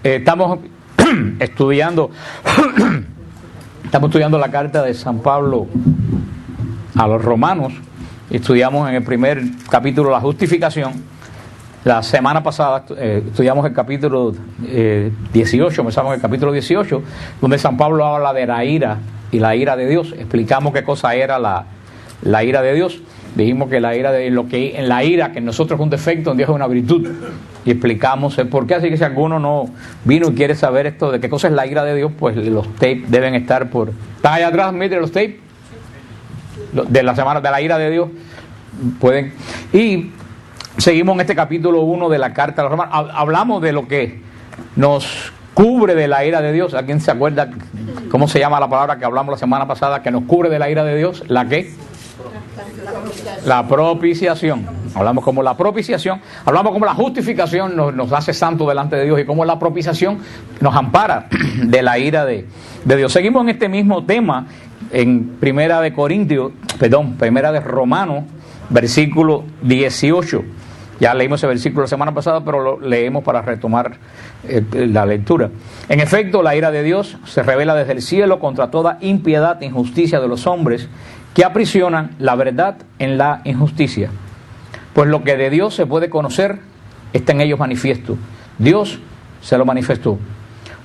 Estamos estudiando la carta de San Pablo a los romanos. Estudiamos en el primer capítulo la justificación. La semana pasada estudiamos el capítulo 18, empezamos el capítulo 18, donde San Pablo habla de la ira y la ira de Dios. Explicamos qué cosa era la ira de Dios. Dijimos que la ira en la ira, que en nosotros es un defecto, en Dios es una virtud. Y explicamos el por qué. Así que si alguno no vino y quiere saber esto de qué cosa es la ira de Dios, pues los tapes deben estar por... ¿Están allá atrás, mire, los tapes? De la semana de la ira de Dios. Pueden. Y seguimos en este capítulo 1 de la carta a los romanos. Hablamos de lo que nos cubre de la ira de Dios. ¿Alguien se acuerda cómo se llama la palabra que hablamos la semana pasada que nos cubre de la ira de Dios? ¿La qué? La propiciación. Hablamos como la propiciación, hablamos como la justificación nos hace santos delante de Dios y como la propiciación nos ampara de la ira de Dios. Seguimos en este mismo tema en Primera de Romanos, versículo 18. Ya leímos ese versículo la semana pasada, pero lo leemos para retomar la lectura. En efecto, la ira de Dios se revela desde el cielo contra toda impiedad e injusticia de los hombres que aprisionan la verdad en la injusticia. Pues lo que de Dios se puede conocer está en ellos manifiesto. Dios se lo manifestó.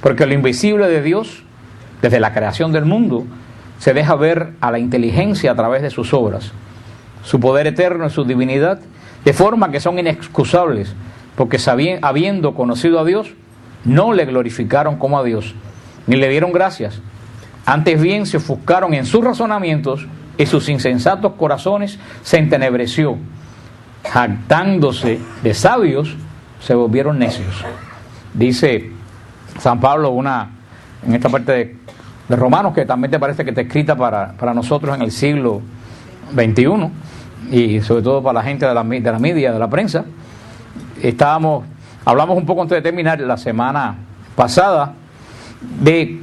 Porque lo invisible de Dios, desde la creación del mundo, se deja ver a la inteligencia a través de sus obras. Su poder eterno en su divinidad, de forma que son inexcusables, porque habiendo conocido a Dios, no le glorificaron como a Dios, ni le dieron gracias. Antes bien se ofuscaron en sus razonamientos y sus insensatos corazones se entenebreció. Jactándose de sabios, se volvieron necios. Dice San Pablo en esta parte de Romanos, que también te parece que está escrita para nosotros en el siglo XXI, y sobre todo para la gente de la media, de la prensa. Hablamos un poco antes de terminar la semana pasada de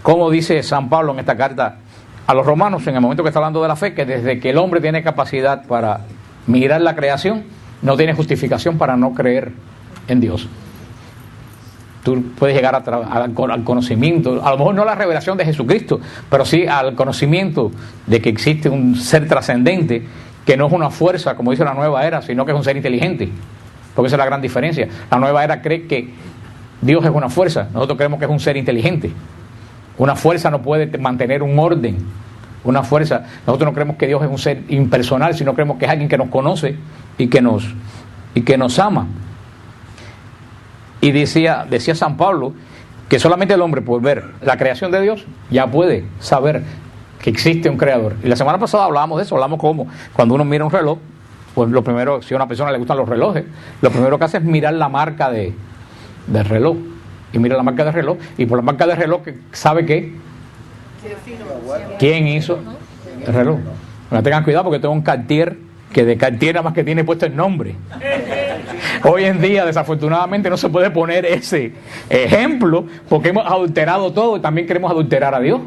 cómo dice San Pablo en esta carta a los romanos, en el momento que está hablando de la fe, que desde que el hombre tiene capacidad para mirar la creación, no tiene justificación para no creer en Dios. Tú puedes llegar al conocimiento, a lo mejor no a la revelación de Jesucristo, pero sí al conocimiento de que existe un ser trascendente, que no es una fuerza, como dice la nueva era, sino que es un ser inteligente. Porque esa es la gran diferencia. La nueva era cree que Dios es una fuerza, nosotros creemos que es un ser inteligente. Una fuerza no puede mantener un orden. Una fuerza, nosotros no creemos que Dios es un ser impersonal, sino creemos que es alguien que nos conoce y que nos ama. Y decía San Pablo que solamente el hombre, por ver la creación de Dios, ya puede saber que existe un creador. Y la semana pasada hablábamos de eso, hablamos como cuando uno mira un reloj, pues lo primero, si a una persona le gustan los relojes, lo primero que hace es mirar la marca del reloj. Y mira la marca del reloj, y por la marca del reloj sabe qué, quién hizo el reloj. Bueno, tengan cuidado porque tengo un Cartier que de Cartier nada más que tiene puesto el nombre. Hoy en día desafortunadamente no se puede poner ese ejemplo porque hemos adulterado todo y también queremos adulterar a Dios.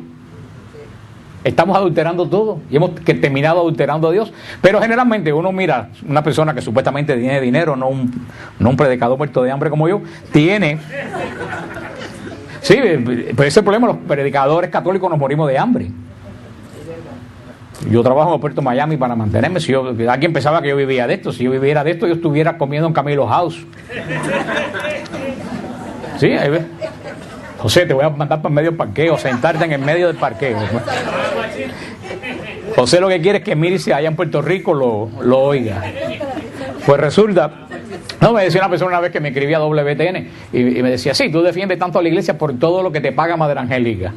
Estamos adulterando todo y hemos terminado adulterando a Dios. Pero generalmente uno mira una persona que supuestamente tiene dinero, no un predicador muerto de hambre como yo, tiene... Sí, pero ese es el problema, los predicadores católicos nos morimos de hambre. Yo trabajo en el puerto de Miami para mantenerme. Si alguien pensaba que yo vivía de esto, si yo viviera de esto, yo estuviera comiendo en Camilo House. Sí, ahí ves. José, te voy a mandar para el medio del parqueo, sentarte en el medio del parqueo. José lo que quiere es que Mirce allá en Puerto Rico lo oiga. Pues resulta, me decía una persona una vez que me escribía WTN y me decía, sí, tú defiendes tanto a la iglesia por todo lo que te paga Madre Angélica.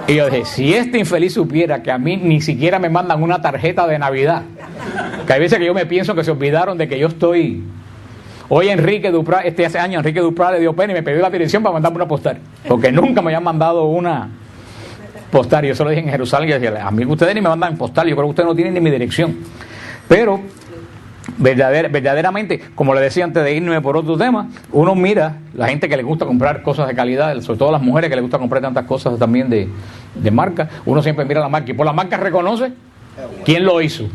Y yo dije, si este infeliz supiera que a mí ni siquiera me mandan una tarjeta de Navidad, que hay veces que yo me pienso que se olvidaron de que yo estoy... Hoy Enrique Duprat, hace años Enrique Duprat le dio pena y me pidió la dirección para mandarme una postal, porque nunca me habían mandado una postal. Yo se lo dije en Jerusalén y decía, a mí ustedes ni me mandan postal, yo creo que ustedes no tienen ni mi dirección. Pero verdaderamente, como le decía antes de irme por otro tema, uno mira la gente que le gusta comprar cosas de calidad, sobre todo las mujeres que les gusta comprar tantas cosas también de marca, uno siempre mira la marca y por la marca reconoce quién lo hizo.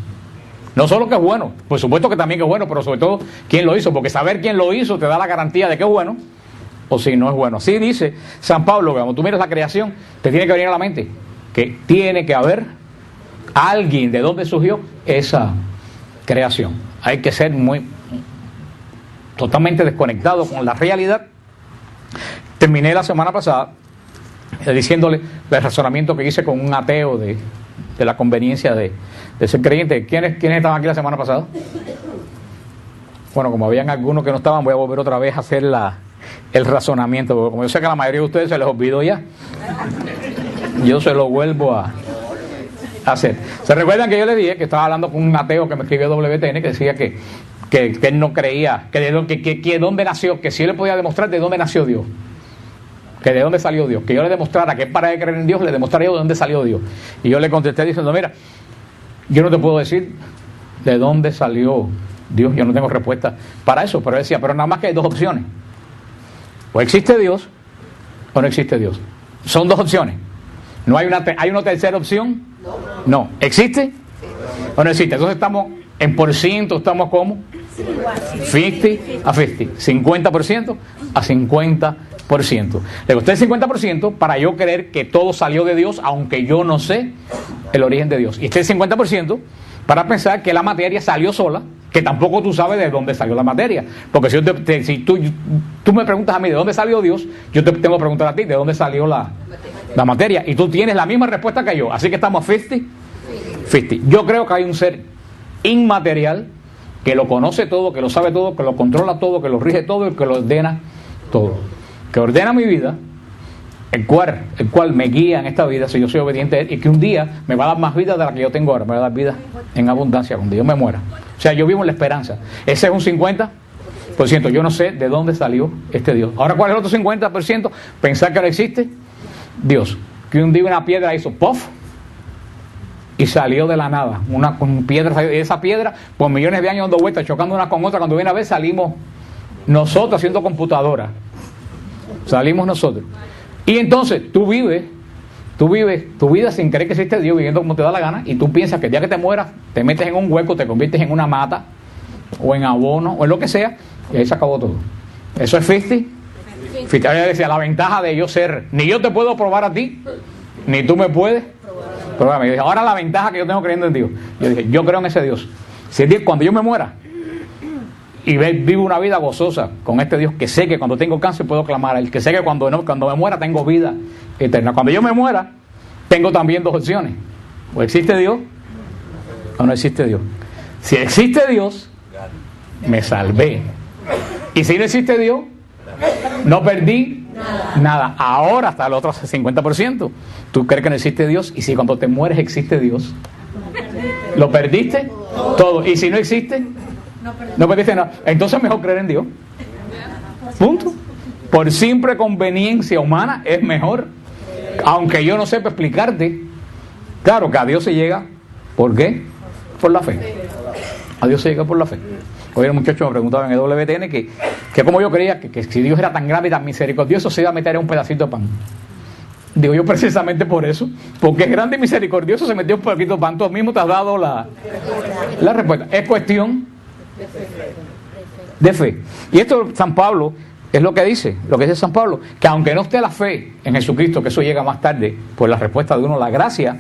No solo que es bueno, por supuesto que también que es bueno, pero sobre todo quién lo hizo, porque saber quién lo hizo te da la garantía de que es bueno o si no es bueno. Así dice San Pablo, que cuando tú miras la creación, te tiene que venir a la mente que tiene que haber alguien de dónde surgió esa creación. Hay que ser totalmente desconectado con la realidad. Terminé la semana pasada diciéndole el razonamiento que hice con un ateo de la conveniencia de ser creyente. ¿Quiénes estaban aquí la semana pasada? Bueno, como habían algunos que no estaban, voy a volver otra vez a hacer el razonamiento, porque como yo sé que a la mayoría de ustedes se les olvidó ya, yo se lo vuelvo a hacer. ¿Se recuerdan que yo les dije que estaba hablando con un ateo que me escribió WTN, que decía que él no creía, que dónde nació, que si él le podía demostrar de dónde nació Dios, que de dónde salió Dios, que yo le demostrara que es para él creer en Dios, le demostraría de dónde salió Dios. Y yo le contesté diciendo, mira, yo no te puedo decir de dónde salió Dios, yo no tengo respuesta para eso, pero él decía, pero nada más que hay dos opciones, o existe Dios o no existe Dios, son dos opciones, no hay una tercera opción, no, ¿existe o no existe? Entonces estamos en por ciento, estamos como 50 a 50, 50% a 50%. Le gusté el 50% para yo creer que todo salió de Dios, aunque yo no sé el origen de Dios. Y este 50% para pensar que la materia salió sola, que tampoco tú sabes de dónde salió la materia. Porque si tú me preguntas a mí de dónde salió Dios, yo te tengo que preguntar a ti de dónde salió la materia. Y tú tienes la misma respuesta que yo. Así que estamos 50-50. Yo creo que hay un ser inmaterial que lo conoce todo, que lo sabe todo, que lo controla todo, que lo rige todo y que lo ordena todo. Que ordena mi vida, el cual me guía en esta vida si yo soy obediente a él, y que un día me va a dar más vida de la que yo tengo ahora, me va a dar vida en abundancia cuando yo me muera. O sea, yo vivo en la esperanza. Ese es un 50%. Yo no sé de dónde salió este Dios. Ahora, ¿cuál es el otro 50%? Pensar que no existe Dios. Que un día una piedra hizo ¡puff! Y salió de la nada. Una piedra, y esa piedra, por millones de años dando vueltas, chocando una con otra, cuando viene a ver salimos nosotros haciendo computadora. Salimos nosotros. Y entonces tú vives tu vida sin creer que existe Dios, viviendo como te da la gana, y tú piensas que el día que te mueras, te metes en un hueco, te conviertes en una mata, o en abono, o en lo que sea, y ahí se acabó todo. Eso es 50. Ahora decía, la ventaja de yo ser, ni yo te puedo probar a ti, ni tú me puedes probar. Yo dije, ahora la ventaja que yo tengo creyendo en Dios. Yo dije, yo creo en ese Dios. Si el día, cuando yo me muera, y vivo una vida gozosa con este Dios, que sé que cuando tengo cáncer puedo clamar a él, que sé que cuando me muera tengo vida eterna. Cuando yo me muera, tengo también dos opciones: o existe Dios o no existe Dios. Si existe Dios, me salvé, y si no existe Dios, no perdí nada. Ahora está el otro 50%. Tú crees que no existe Dios, y si cuando te mueres existe Dios, lo perdiste todo. Y si no existe, no perdiste nada. Entonces mejor creer en Dios. Punto. Por simple conveniencia humana es mejor. Aunque yo no sepa explicarte. Claro que a Dios se llega. ¿Por qué? Por la fe. A Dios se llega por la fe. Hoy el muchacho me preguntaba en el WTN que como yo creía que si Dios era tan grande y tan misericordioso, se iba a meter en un pedacito de pan. Digo yo, precisamente por eso, porque es grande y misericordioso, se metió un pedacito de pan. Tú mismo te has dado la respuesta. Es cuestión de fe. Y esto San Pablo es lo que dice San Pablo, que aunque no esté la fe en Jesucristo, que eso llega más tarde, pues la respuesta de uno, la gracia,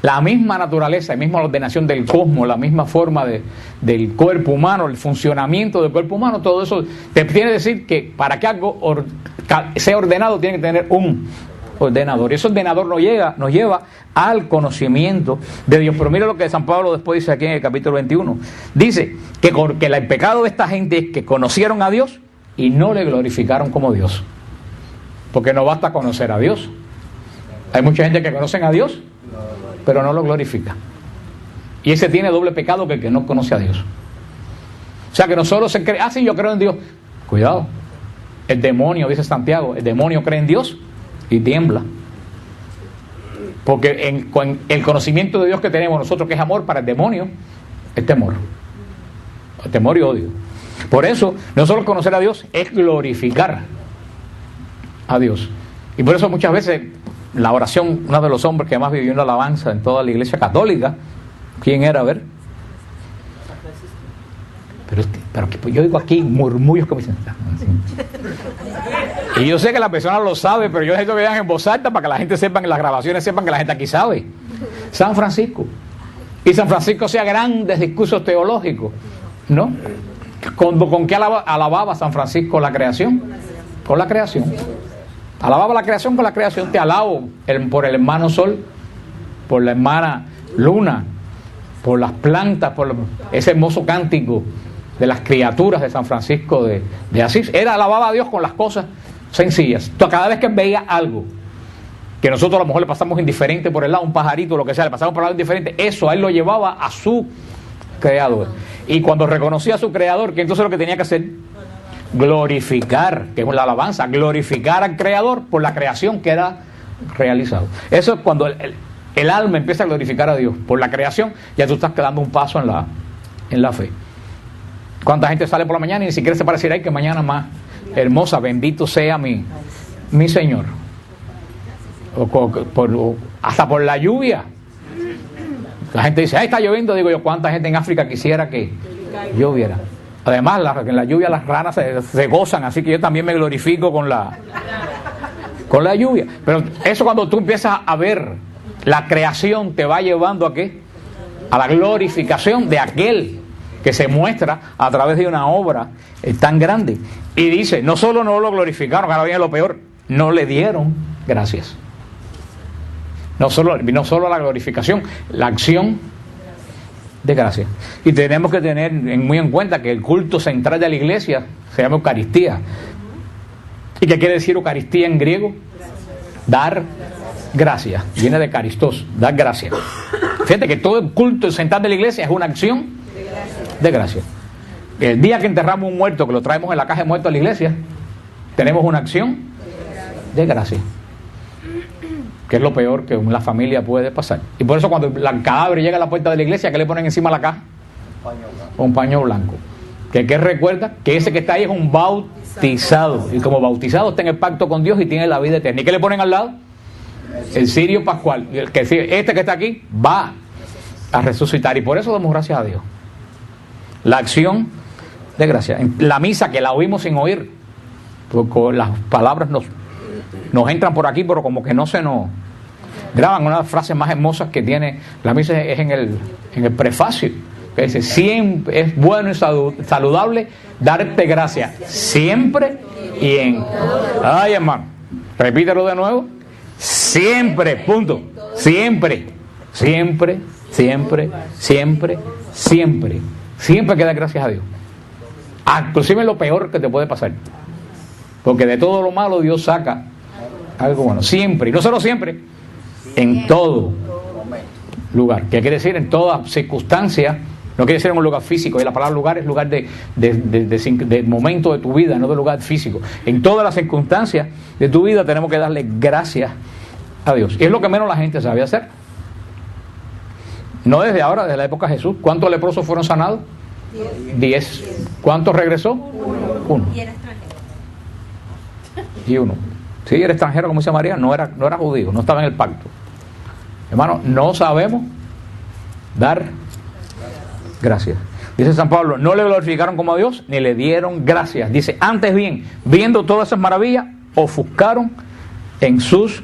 la misma naturaleza, la misma ordenación del cosmos, la misma forma del cuerpo humano, el funcionamiento del cuerpo humano, todo eso te tiene que decir que para que algo sea ordenado tiene que tener un ordenador, y ese ordenador nos lleva al conocimiento de Dios. Pero mira lo que San Pablo después dice aquí en el capítulo 21, dice que el pecado de esta gente es que conocieron a Dios y no le glorificaron como Dios, porque no basta conocer a Dios. Hay mucha gente que conocen a Dios pero no lo glorifica, y ese tiene doble pecado que el que no conoce a Dios. O sea que no solo se cree, sí, yo creo en Dios. Cuidado, el demonio, dice Santiago, el demonio cree en Dios y tiembla, porque con el conocimiento de Dios que tenemos nosotros, que es amor, para el demonio es temor y odio. Por eso no solo conocer a Dios, es glorificar a Dios. Y por eso muchas veces la oración, uno de los hombres que más vivió en la alabanza en toda la iglesia católica, ¿quién era? A ver, pero Pero pues, yo digo aquí murmullos que me dicen. Y yo sé que la persona lo sabe, pero yo necesito que vean en voz alta para que la gente sepa, en las grabaciones sepan que la gente aquí sabe. San Francisco. Y San Francisco hacía grandes discursos teológicos, ¿no? ¿Con qué alababa San Francisco la creación? Con la creación. Alababa la creación con la creación. Te alabo por el hermano sol, por la hermana luna, por las plantas, por ese hermoso cántico de las criaturas de San Francisco de Asís. Él alababa a Dios con las cosas sencillas. Cada vez que veía algo que nosotros a lo mejor le pasamos indiferente por el lado, un pajarito, lo que sea, le pasamos por el lado indiferente, eso a él lo llevaba a su creador. Y cuando reconocía a su creador, que entonces lo que tenía que hacer, glorificar, que es la alabanza, glorificar al creador por la creación que era realizado. Eso es cuando el alma empieza a glorificar a Dios por la creación, ya tú estás dando un paso en la fe. ¿Cuánta gente sale por la mañana y ni siquiera se pareciera que mañana más hermosa, bendito sea mi Señor? Hasta por la lluvia. La gente dice, está lloviendo. Digo yo, ¿cuánta gente en África quisiera que lloviera? Además, en la lluvia las ranas se gozan, así que yo también me glorifico con la lluvia. Pero eso, cuando tú empiezas a ver la creación, te va llevando ¿a qué? A la glorificación de aquel que se muestra a través de una obra tan grande. Y dice, no solo no lo glorificaron, ahora viene lo peor, no le dieron gracias. No solo la glorificación, la acción de gracias. Y tenemos que tener muy en cuenta que el culto central de la iglesia se llama Eucaristía. ¿Y qué quiere decir Eucaristía en griego? Dar gracias. Viene de caristos, dar gracias. Fíjate que todo el culto central de la iglesia es una acción de gracias. El día que enterramos un muerto, que lo traemos en la caja de muertos a la iglesia, tenemos una acción de gracias, que es lo peor que una familia puede pasar. Y por eso cuando el cadáver llega a la puerta de la iglesia, ¿qué le ponen encima de la caja? Un paño blanco. ¿Qué recuerda? Que ese que está ahí es un bautizado. Y como bautizado está en el pacto con Dios y tiene la vida eterna. ¿Y qué le ponen al lado? El cirio pascual. Este que está aquí va a resucitar. Y por eso damos gracias a Dios. La acción de gracias. En la misa, que la oímos sin oír, porque las palabras nos entran por aquí, pero como que no se nos graban. Una de las frases más hermosas que tiene la misa es en el prefacio, que dice, siempre es bueno y saludable darte gracias, siempre y en... Ay, hermano, repítelo de nuevo. Siempre, punto. Siempre, siempre, siempre, siempre, siempre. Siempre hay que dar gracias a Dios. Inclusive lo peor que te puede pasar. Porque de todo lo malo Dios saca algo bueno. Siempre, y no solo siempre, en todo lugar. ¿Qué quiere decir? En toda circunstancia. No quiere decir en un lugar físico. Y la palabra lugar es lugar de momento de tu vida, no de lugar físico. En todas las circunstancias de tu vida tenemos que darle gracias a Dios. Y es lo que menos la gente sabe hacer. No desde ahora, desde la época de Jesús. ¿Cuántos leprosos fueron sanados? 10. ¿Cuántos regresó? 1. Y era extranjero. Y 1. Sí, era extranjero, como dice María, no era judío, no estaba en el pacto. Hermano, no sabemos dar gracias. Dice San Pablo, no le glorificaron como a Dios, ni le dieron gracias. Dice, antes bien, viendo todas esas maravillas, ofuscaron en sus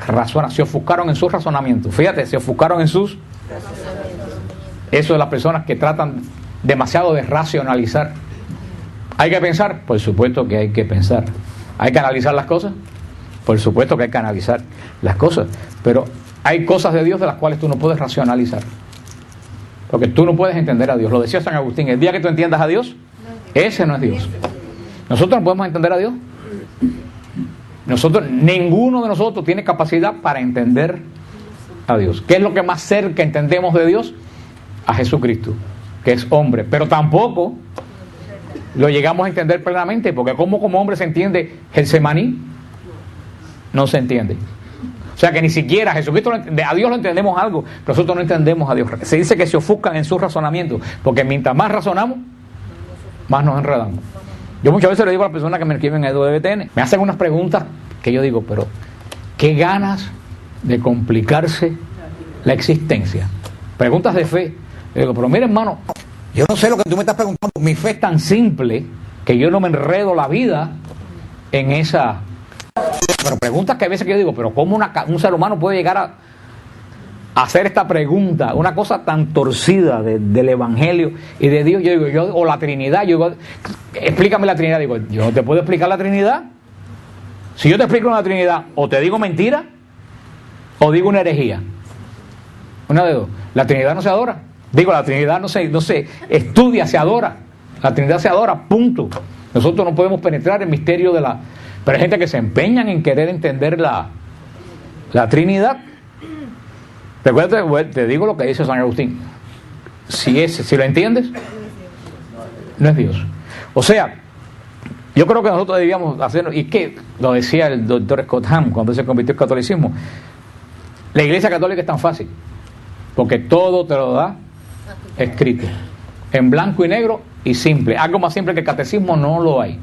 razones, se ofuscaron en sus razonamientos. Fíjate, se ofuscaron en sus razonamientos. Eso de las personas que tratan demasiado de racionalizar. ¿Hay que pensar? Por supuesto que hay que pensar. ¿Hay que analizar las cosas? Por supuesto que hay que analizar las cosas. Pero hay cosas de Dios de las cuales tú no puedes racionalizar. Porque tú no puedes entender a Dios. Lo decía San Agustín, el día que tú entiendas a Dios, ese no es Dios. Nosotros no podemos entender a Dios. Ninguno de nosotros tiene capacidad para entender a Dios. ¿Qué es lo que más cerca entendemos de Dios? A Jesucristo, que es hombre. Pero tampoco lo llegamos a entender plenamente, porque como hombre se entiende Getsemaní, no se entiende. O sea que ni siquiera Jesucristo, a Dios lo entendemos algo, pero nosotros no entendemos a Dios. Se dice que se ofuscan en sus razonamientos, porque mientras más razonamos, más nos enredamos. Yo muchas veces le digo a las personas que me escriben en el WTN, me hacen unas preguntas que yo digo, pero qué ganas de complicarse la existencia. Preguntas de fe. Le digo, pero mire, hermano, Yo no sé lo que tú me estás preguntando. Mi fe es tan simple que yo no me enredo la vida en esa... Pero preguntas que a veces que yo digo, pero ¿cómo un ser humano puede llegar a hacer esta pregunta? Una cosa tan torcida del Evangelio y de Dios. Yo digo, o la Trinidad. Yo digo, explícame la Trinidad. Digo, yo no te puedo explicar la Trinidad. Si yo te explico la Trinidad, o te digo mentira, o digo una herejía. Una de dos. La Trinidad no se adora. Digo, la Trinidad no se estudia, se adora. La Trinidad se adora, punto. Nosotros no podemos penetrar el misterio de la... Pero hay gente que se empeñan en querer entender la Trinidad. Recuerda, te digo lo que dice San Agustín. Si lo entiendes, no es Dios. O sea, yo creo que nosotros debíamos hacerlo, y que lo decía el doctor Scott Hahn cuando se convirtió al catolicismo. La Iglesia Católica es tan fácil, porque todo te lo da escrito, en blanco y negro y simple. Algo más simple que el catecismo no lo hay.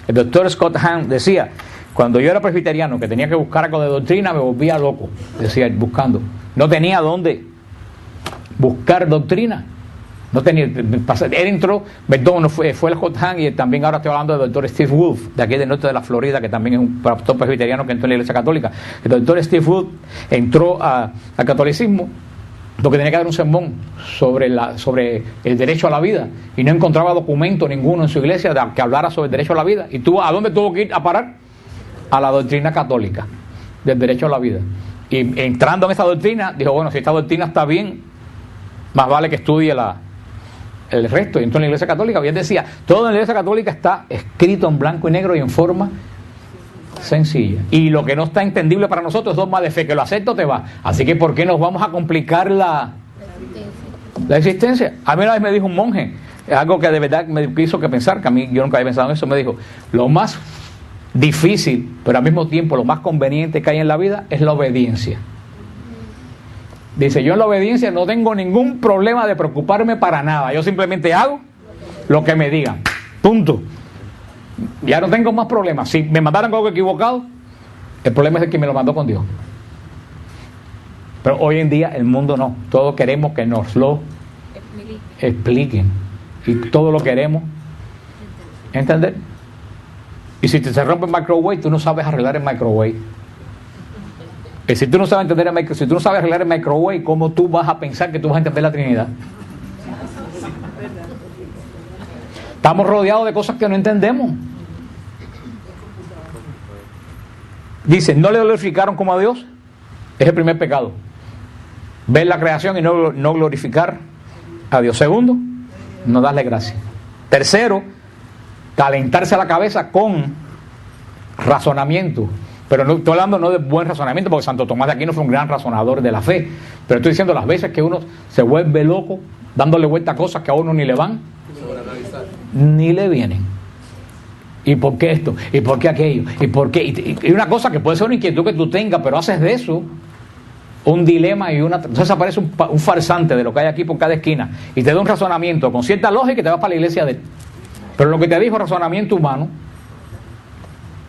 El doctor Scott Hahn decía, cuando yo era presbiteriano, que tenía que buscar algo de doctrina, me volvía loco, decía, buscando. No tenía dónde buscar doctrina. No tenía, él entró, perdón, fue el Scott Hahn, y también ahora estoy hablando del doctor Steve Wolf, de aquí del norte de la Florida, que también es un pastor presbiteriano que entró en la Iglesia Católica. El doctor Steve Wolf entró al catolicismo porque tenía que dar un sermón sobre el derecho a la vida, y no encontraba documento ninguno en su iglesia que hablara sobre el derecho a la vida. ¿Y tú a dónde tuvo que ir a parar? A la doctrina católica del derecho a la vida. Y entrando en esa doctrina, dijo, bueno, si esta doctrina está bien, más vale que estudie el resto. Y entró en la Iglesia Católica, y él decía, todo en la Iglesia Católica está escrito en blanco y negro y en forma sencilla. Y lo que no está entendible para nosotros es dogma de fe, que lo acepto te va. Así que ¿por qué nos vamos a complicar la existencia? A mí una vez me dijo un monje, algo que de verdad me hizo que pensar, que a mí yo nunca había pensado en eso. Me dijo, lo más difícil, pero al mismo tiempo lo más conveniente que hay en la vida es la obediencia. Dice, yo en la obediencia no tengo ningún problema de preocuparme para nada, yo simplemente hago lo que me digan, punto. Ya no tengo más problemas. Si me mandaron algo equivocado, el problema es el que me lo mandó con Dios. Pero hoy en día el mundo no. Todos queremos que nos lo expliquen. Y todo lo queremos entender. Y si se rompe el microwave, tú no sabes arreglar el microwave. Y si tú no sabes entender si tú no sabes arreglar el microwave, ¿cómo tú vas a pensar que tú vas a entender la Trinidad? Estamos rodeados de cosas que no entendemos. Dice, no le glorificaron como a Dios. Es el primer pecado. Ver la creación y no glorificar a Dios. Segundo, no darle gracias. Tercero, calentarse la cabeza con razonamiento. Pero no estoy hablando no de buen razonamiento, porque Santo Tomás de Aquino fue un gran razonador de la fe. Pero estoy diciendo las veces que uno se vuelve loco dándole vuelta a cosas que a uno ni le van ni le vienen. ¿Y por qué esto? ¿Y por qué aquello? ¿Y por qué? Y una cosa que puede ser una inquietud que tú tengas, pero haces de eso un dilema y una... Entonces aparece un farsante de lo que hay aquí por cada esquina y te da un razonamiento con cierta lógica y te vas para la iglesia de él. Pero lo que te dijo razonamiento humano,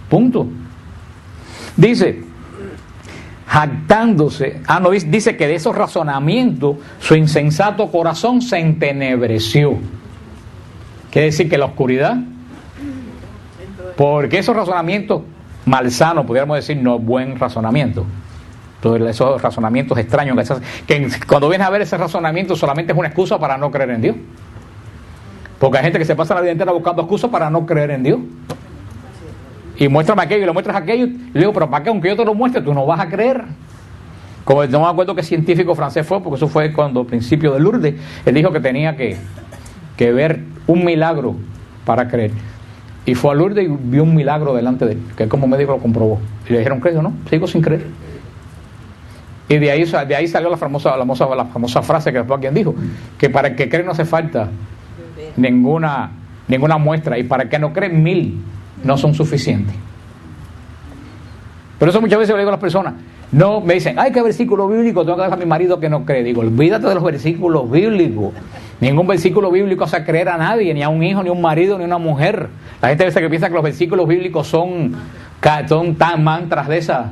punto. Dice, jactándose, no, dice que de esos razonamientos su insensato corazón se entenebreció. Quiere decir que la oscuridad, porque esos razonamientos malsanos, pudiéramos decir, no buen razonamiento. Todos esos razonamientos extraños que cuando vienes a ver ese razonamiento solamente es una excusa para no creer en Dios. Porque hay gente que se pasa la vida entera buscando excusas para no creer en Dios. Y muéstrame aquello y le muestras aquello y le digo, pero ¿para qué? Aunque yo te lo muestre, tú no vas a creer. Como no me acuerdo qué científico francés fue, porque eso fue cuando, al principio de Lourdes, él dijo que tenía que ver un milagro para creer. Y fue a Lourdes y vio un milagro delante de él, que él como médico lo comprobó. Y le dijeron, ¿crees o no? Sigo sin creer. Y de ahí salió la famosa frase que después alguien dijo, que para el que cree no hace falta ninguna muestra, y para el que no cree 1000 no son suficientes. Pero eso muchas veces le digo a las personas, no me dicen, ay, qué versículo bíblico tengo que dejar a mi marido que no cree. Digo, olvídate de los versículos bíblicos. Ningún versículo bíblico hace creer a nadie, ni a un hijo, ni a un marido, ni a una mujer. La gente a veces que piensa que los versículos bíblicos son tan mantras de esas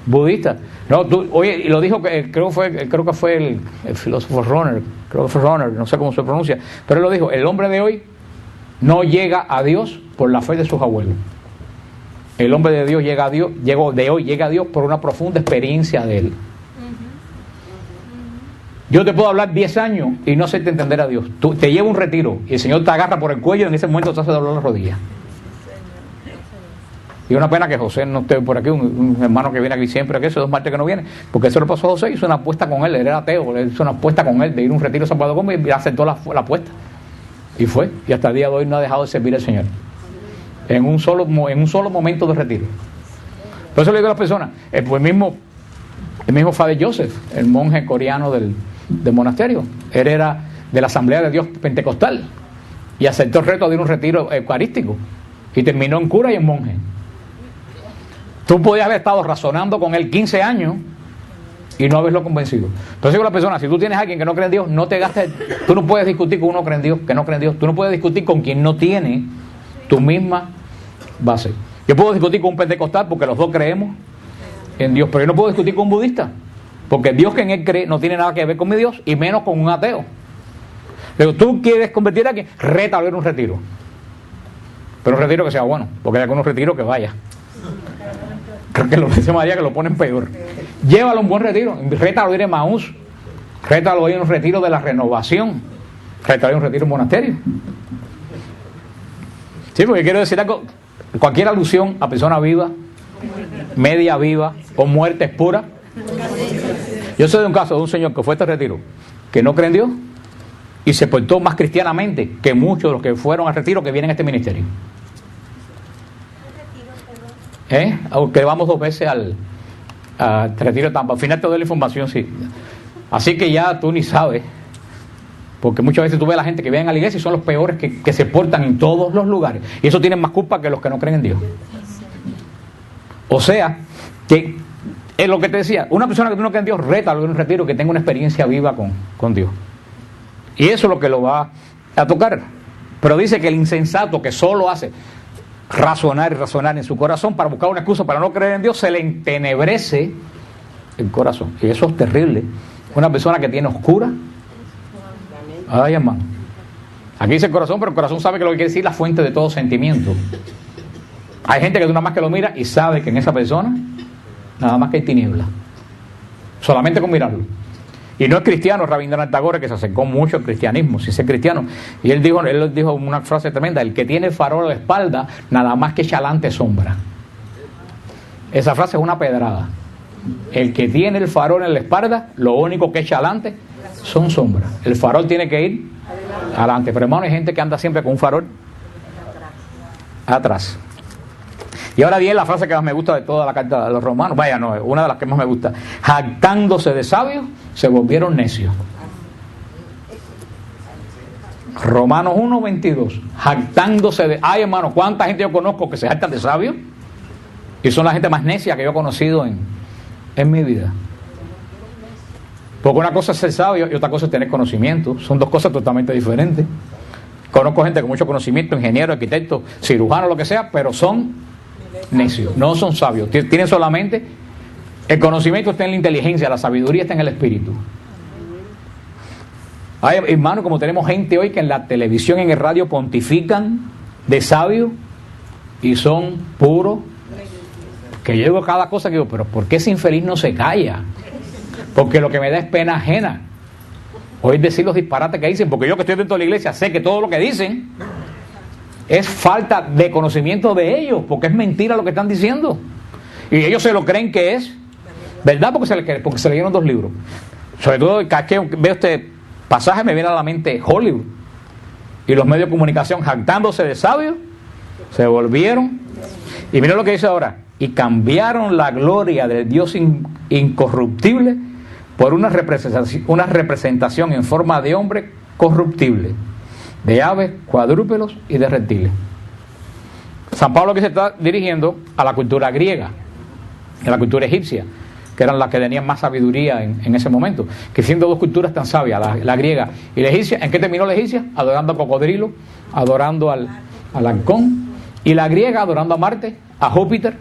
budistas. No, oye, y lo dijo, creo que fue el filósofo Runner, creo que Runner, no sé cómo se pronuncia, pero él lo dijo, el hombre de hoy no llega a Dios por la fe de sus abuelos. El hombre de Dios llega a Dios, llega a Dios por una profunda experiencia de Él. Yo te puedo hablar 10 años y no hacerte entender a Dios. Tú te lleva un retiro y el Señor te agarra por el cuello y en ese momento te hace doblar las rodillas. Y una pena que José no esté por aquí, un hermano que viene aquí siempre, que eso 2 martes que no viene, porque eso le pasó a José, hizo una apuesta con él, él era ateo, él hizo una apuesta con él de ir a un retiro a San Pablo Gómez y aceptó la apuesta. Y fue, y hasta el día de hoy no ha dejado de servir al Señor. En un solo momento de retiro. Por eso le digo a las personas, el mismo Father Joseph, el monje coreano del monasterio, él era de la Asamblea de Dios Pentecostal y aceptó el reto de ir a un retiro eucarístico y terminó en cura y en monje. Tú podías haber estado razonando con él 15 años y no haberlo convencido. Entonces digo a la persona, si tú tienes a alguien que no cree en Dios, no te gastes, tú no puedes discutir con uno que no cree en Dios, tú no puedes discutir con quien no tiene tu misma base. Yo puedo discutir con un pentecostal porque los dos creemos en Dios, pero yo no puedo discutir con un budista, porque el Dios que en él cree no tiene nada que ver con mi Dios, y menos con un ateo. Pero tú quieres convertir a alguien, rétalo en un retiro, pero un retiro que sea bueno, porque hay algunos retiros que vaya. Creo que lo dice María que lo ponen peor. Llévalo a un buen retiro, rétalo a ir a Emaús, rétalo a ir a un retiro de la renovación, rétalo a ir a un retiro en monasterio. Sí, porque quiero decir algo, cualquier alusión a persona viva, media viva o muerte es pura. Yo sé de un caso de un señor que fue a este retiro, que no cree en Dios y se portó más cristianamente que muchos de los que fueron al retiro que vienen a este ministerio. Aunque vamos 2 veces al retiro de Tampa. Al final te doy la información, sí. Así que ya tú ni sabes, porque muchas veces tú ves a la gente que viene a la iglesia y son los peores que se portan en todos los lugares, y eso tienen más culpa que los que no creen en Dios. O sea, que es lo que te decía, una persona que no cree en Dios, rétalo en un retiro que tenga una experiencia viva con Dios, y eso es lo que lo va a tocar. Pero dice que el insensato que solo hace razonar y razonar en su corazón para buscar una excusa para no creer en Dios, se le entenebrece el corazón, y eso es terrible. Una persona que tiene oscura, ay hermano, aquí dice el corazón, pero el corazón sabe que lo que quiere decir es la fuente de todo sentimiento. Hay gente que tú nada más que lo mira y sabe que en esa persona nada más que hay tiniebla, solamente con mirarlo. Y no es cristiano Rabindranath Tagore, que se acercó mucho al cristianismo, si es cristiano, y él dijo una frase tremenda: el que tiene el farol a la espalda nada más que echa adelante sombra. Esa frase es una pedrada. El que tiene el farol en la espalda, lo único que echa adelante son sombras. El farol tiene que ir adelante, pero hermano, hay gente que anda siempre con un farol atrás. Y ahora viene la frase que más me gusta de toda la carta de los romanos, una de las que más me gusta: jactándose de sabios, se volvieron necios. Romanos 1:22, jactándose de... Ay hermano, ¿cuánta gente yo conozco que se jactan de sabios? Y son la gente más necia que yo he conocido en mi vida. Porque una cosa es ser sabio y otra cosa es tener conocimiento. Son dos cosas totalmente diferentes. Conozco gente con mucho conocimiento, ingeniero, arquitecto, cirujano, lo que sea, pero son necios, no son sabios. Tienen solamente el conocimiento, está en la inteligencia, la sabiduría está en el espíritu. Ay, hermano, como tenemos gente hoy que en la televisión, en el radio pontifican de sabios y son puros, que yo digo cada cosa que digo, pero ¿por qué ese infeliz no se calla? Porque lo que me da es pena ajena oír decir los disparates que dicen, porque yo que estoy dentro de la iglesia sé que todo lo que dicen es falta de conocimiento de ellos, porque es mentira lo que están diciendo, y ellos se lo creen que es verdad porque se leyeron 2 libros. Sobre todo cada vez que veo este pasaje me viene a la mente Hollywood y los medios de comunicación jactándose de sabios, se volvieron, y miren lo que dice ahora: y cambiaron la gloria del Dios incorruptible por una representación en forma de hombre corruptible, de aves, cuadrúpedos y de reptiles. San Pablo aquí se está dirigiendo a la cultura griega, a la cultura egipcia, que eran las que tenían más sabiduría en ese momento, que siendo 2 culturas tan sabias, la griega y la egipcia. ¿En qué terminó la egipcia? Adorando a cocodrilo, adorando al halcón, y la griega adorando a Marte, a Júpiter.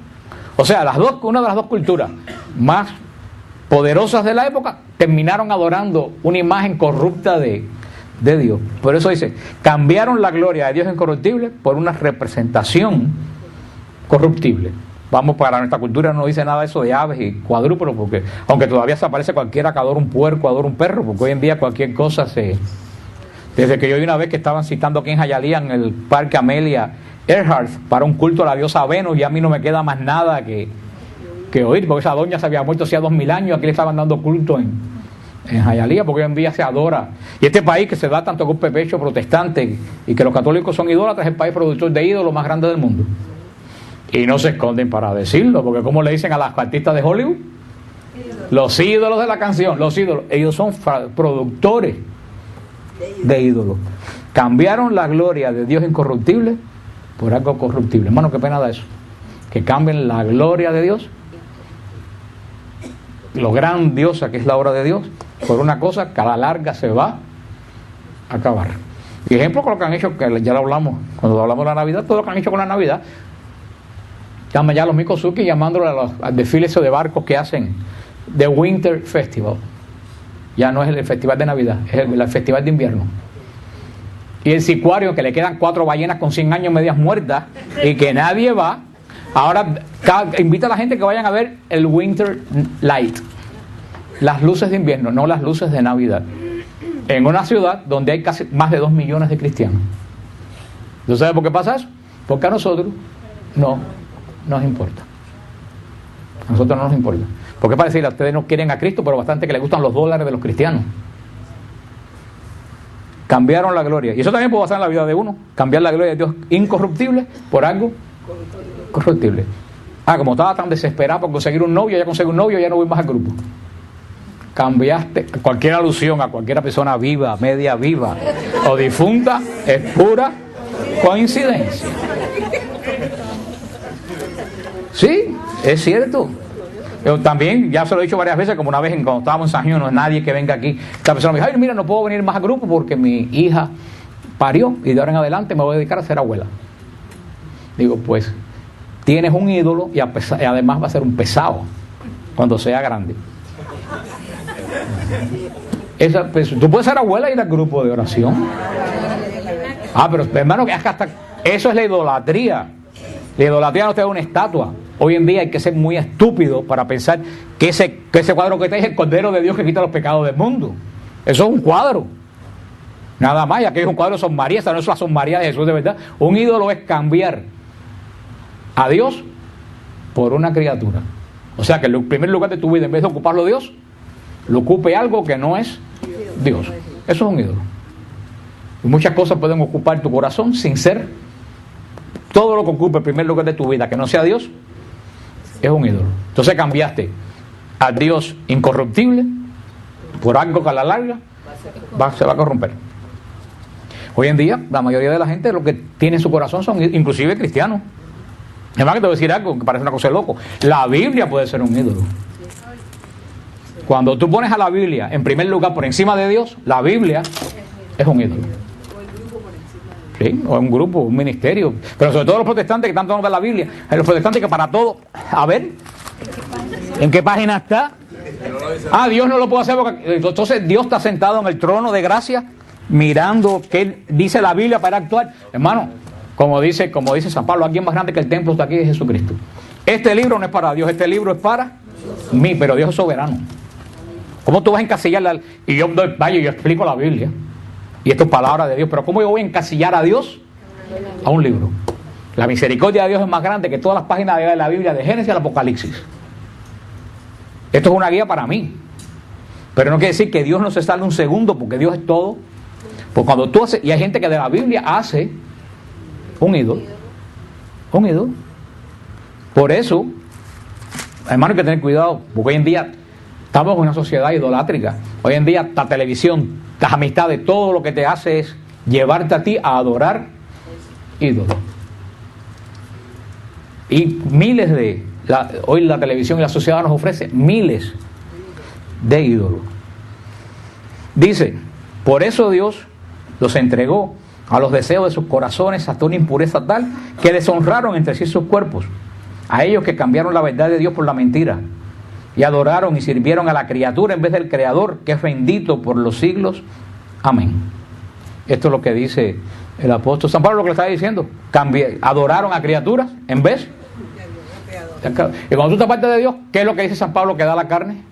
O sea, una de las dos culturas más poderosas de la época terminaron adorando una imagen corrupta de Dios. Por eso dice, cambiaron la gloria de Dios incorruptible por una representación corruptible. Vamos, para nuestra cultura no dice nada de eso de aves y cuadrúpedos, porque aunque todavía se aparece cualquiera que adora un puerco, adora un perro, porque hoy en día cualquier cosa se... Desde que yo vi una vez que estaban citando aquí en Hialeah, en el Parque Amelia Earhart, para un culto a la diosa Venus, y a mí no me queda más nada que oír, porque esa doña se había muerto hacía 2000 años, aquí le estaban dando culto en Hialeah, porque hoy en día se adora. Y este país que se da tanto golpe de pecho protestante y que los católicos son idólatras, es el país productor de ídolos más grande del mundo. Y no se esconden para decirlo, porque como le dicen a las artistas de Hollywood, los ídolos de la canción, los ídolos, ellos son productores de ídolos. Cambiaron la gloria de Dios incorruptible por algo corruptible. Hermano, qué pena da eso, que cambien la gloria de Dios, lo grandiosa que es la obra de Dios, por una cosa que a la larga se va a acabar. Y ejemplo con lo que han hecho, que ya lo hablamos cuando hablamos de la Navidad, todo lo que han hecho con la Navidad. Llaman ya a los Mikosuki llamándolo al desfile de barcos que hacen The Winter Festival. Ya no es el festival de Navidad, es el festival de invierno. Y el sicuario, que le quedan 4 ballenas con 100 años medias muertas y que nadie va, ahora invita a la gente que vayan a ver el Winter Light, las luces de invierno, no las luces de Navidad, en una ciudad donde hay casi más de 2 millones de cristianos. ¿Tú sabes por qué pasa eso? Porque a nosotros no nos importa. A nosotros no nos importa. Porque para decirle, ustedes no quieren a Cristo, pero bastante que les gustan los dólares de los cristianos. Cambiaron la gloria. Y eso también puede pasar en la vida de uno. Cambiar la gloria de Dios incorruptible por algo corruptible. Como estaba tan desesperado por conseguir un novio, ya conseguí un novio, ya no voy más al grupo. Cambiaste. Cualquier alusión a cualquier persona viva, media viva o difunta es pura coincidencia. Sí, es cierto. Yo también, ya se lo he dicho varias veces, como una vez cuando estábamos en San Gil, no es nadie que venga aquí. Esta persona me dijo, ay, mira, no puedo venir más al grupo porque mi hija parió y de ahora en adelante me voy a dedicar a ser abuela. Digo, pues, tienes un ídolo y además va a ser un pesado cuando sea grande. Tú puedes ser abuela y ir al grupo de oración. Pero hermano, que hasta eso es la idolatría. La idolatría no te da una estatua. Hoy en día hay que ser muy estúpido para pensar que ese cuadro que está es el Cordero de Dios que quita los pecados del mundo. Eso es un cuadro. Nada más, ya que es un cuadro de Son María, esa no es la Son María de Jesús de verdad. Un ídolo es cambiar a Dios por una criatura. O sea que en el primer lugar de tu vida, en vez de ocuparlo Dios, lo ocupe algo que no es Dios. Eso es un ídolo. Y muchas cosas pueden ocupar tu corazón sin ser. Todo lo que ocupe el primer lugar de tu vida que no sea Dios es un ídolo. Entonces cambiaste a Dios incorruptible por algo que a la larga se va a corromper. Hoy en día la mayoría de la gente lo que tiene en su corazón son inclusive cristianos. Además que te voy a decir algo que parece una cosa de loco. La Biblia puede ser un ídolo. Cuando tú pones a la Biblia en primer lugar por encima de Dios, la Biblia es un ídolo. Sí, o un grupo, un ministerio, pero sobre todo los protestantes que tanto nos ven la Biblia, hay los protestantes que para todo, a ver, ¿en qué página está? Dios no lo puede hacer porque entonces Dios está sentado en el trono de gracia, mirando qué dice la Biblia para actuar. Hermano, como dice San Pablo, alguien más grande que el templo está aquí, es Jesucristo. Este libro no es para Dios, este libro es para mí, pero Dios es soberano. ¿Cómo tú vas a encasillarla? Y yo explico la Biblia. Y esto es palabra de Dios. Pero ¿cómo yo voy a encasillar a Dios a un libro? La misericordia de Dios es más grande que todas las páginas de la Biblia, de Génesis al Apocalipsis. Esto es una guía para mí. Pero no quiere decir que Dios no se sale un segundo, porque Dios es todo. Porque cuando tú haces, y hay gente que de la Biblia hace un ídolo. Un ídolo. Por eso, hermano, hay que tener cuidado, porque hoy en día estamos en una sociedad idolátrica. Hoy en día la televisión, las amistades, todo lo que te hace es llevarte a ti a adorar ídolos. Y hoy la televisión y la sociedad nos ofrece miles de ídolos. Dice, por eso Dios los entregó a los deseos de sus corazones hasta una impureza tal que deshonraron entre sí sus cuerpos. A ellos que cambiaron la verdad de Dios por la mentira y adoraron y sirvieron a la criatura en vez del Creador, que es bendito por los siglos. Amén. Esto es lo que dice el apóstol San Pablo, lo que le está diciendo. Adoraron a criaturas en vez. Y cuando tú te apartas de Dios, ¿qué es lo que dice San Pablo que da la carne?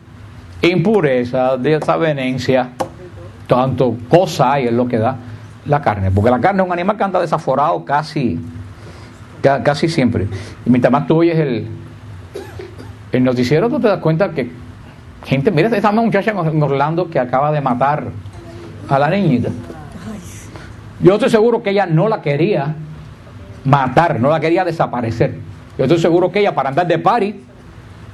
Impureza, desavenencia, tanto cosa hay, es lo que da la carne. Porque la carne es un animal que anda desaforado casi siempre. Y mientras más tú oyes el noticiero, tú te das cuenta que gente, mira, esta muchacha en Orlando que acaba de matar a la niñita. Yo estoy seguro que ella no la quería matar, no la quería desaparecer. Yo estoy seguro que ella, para andar de party,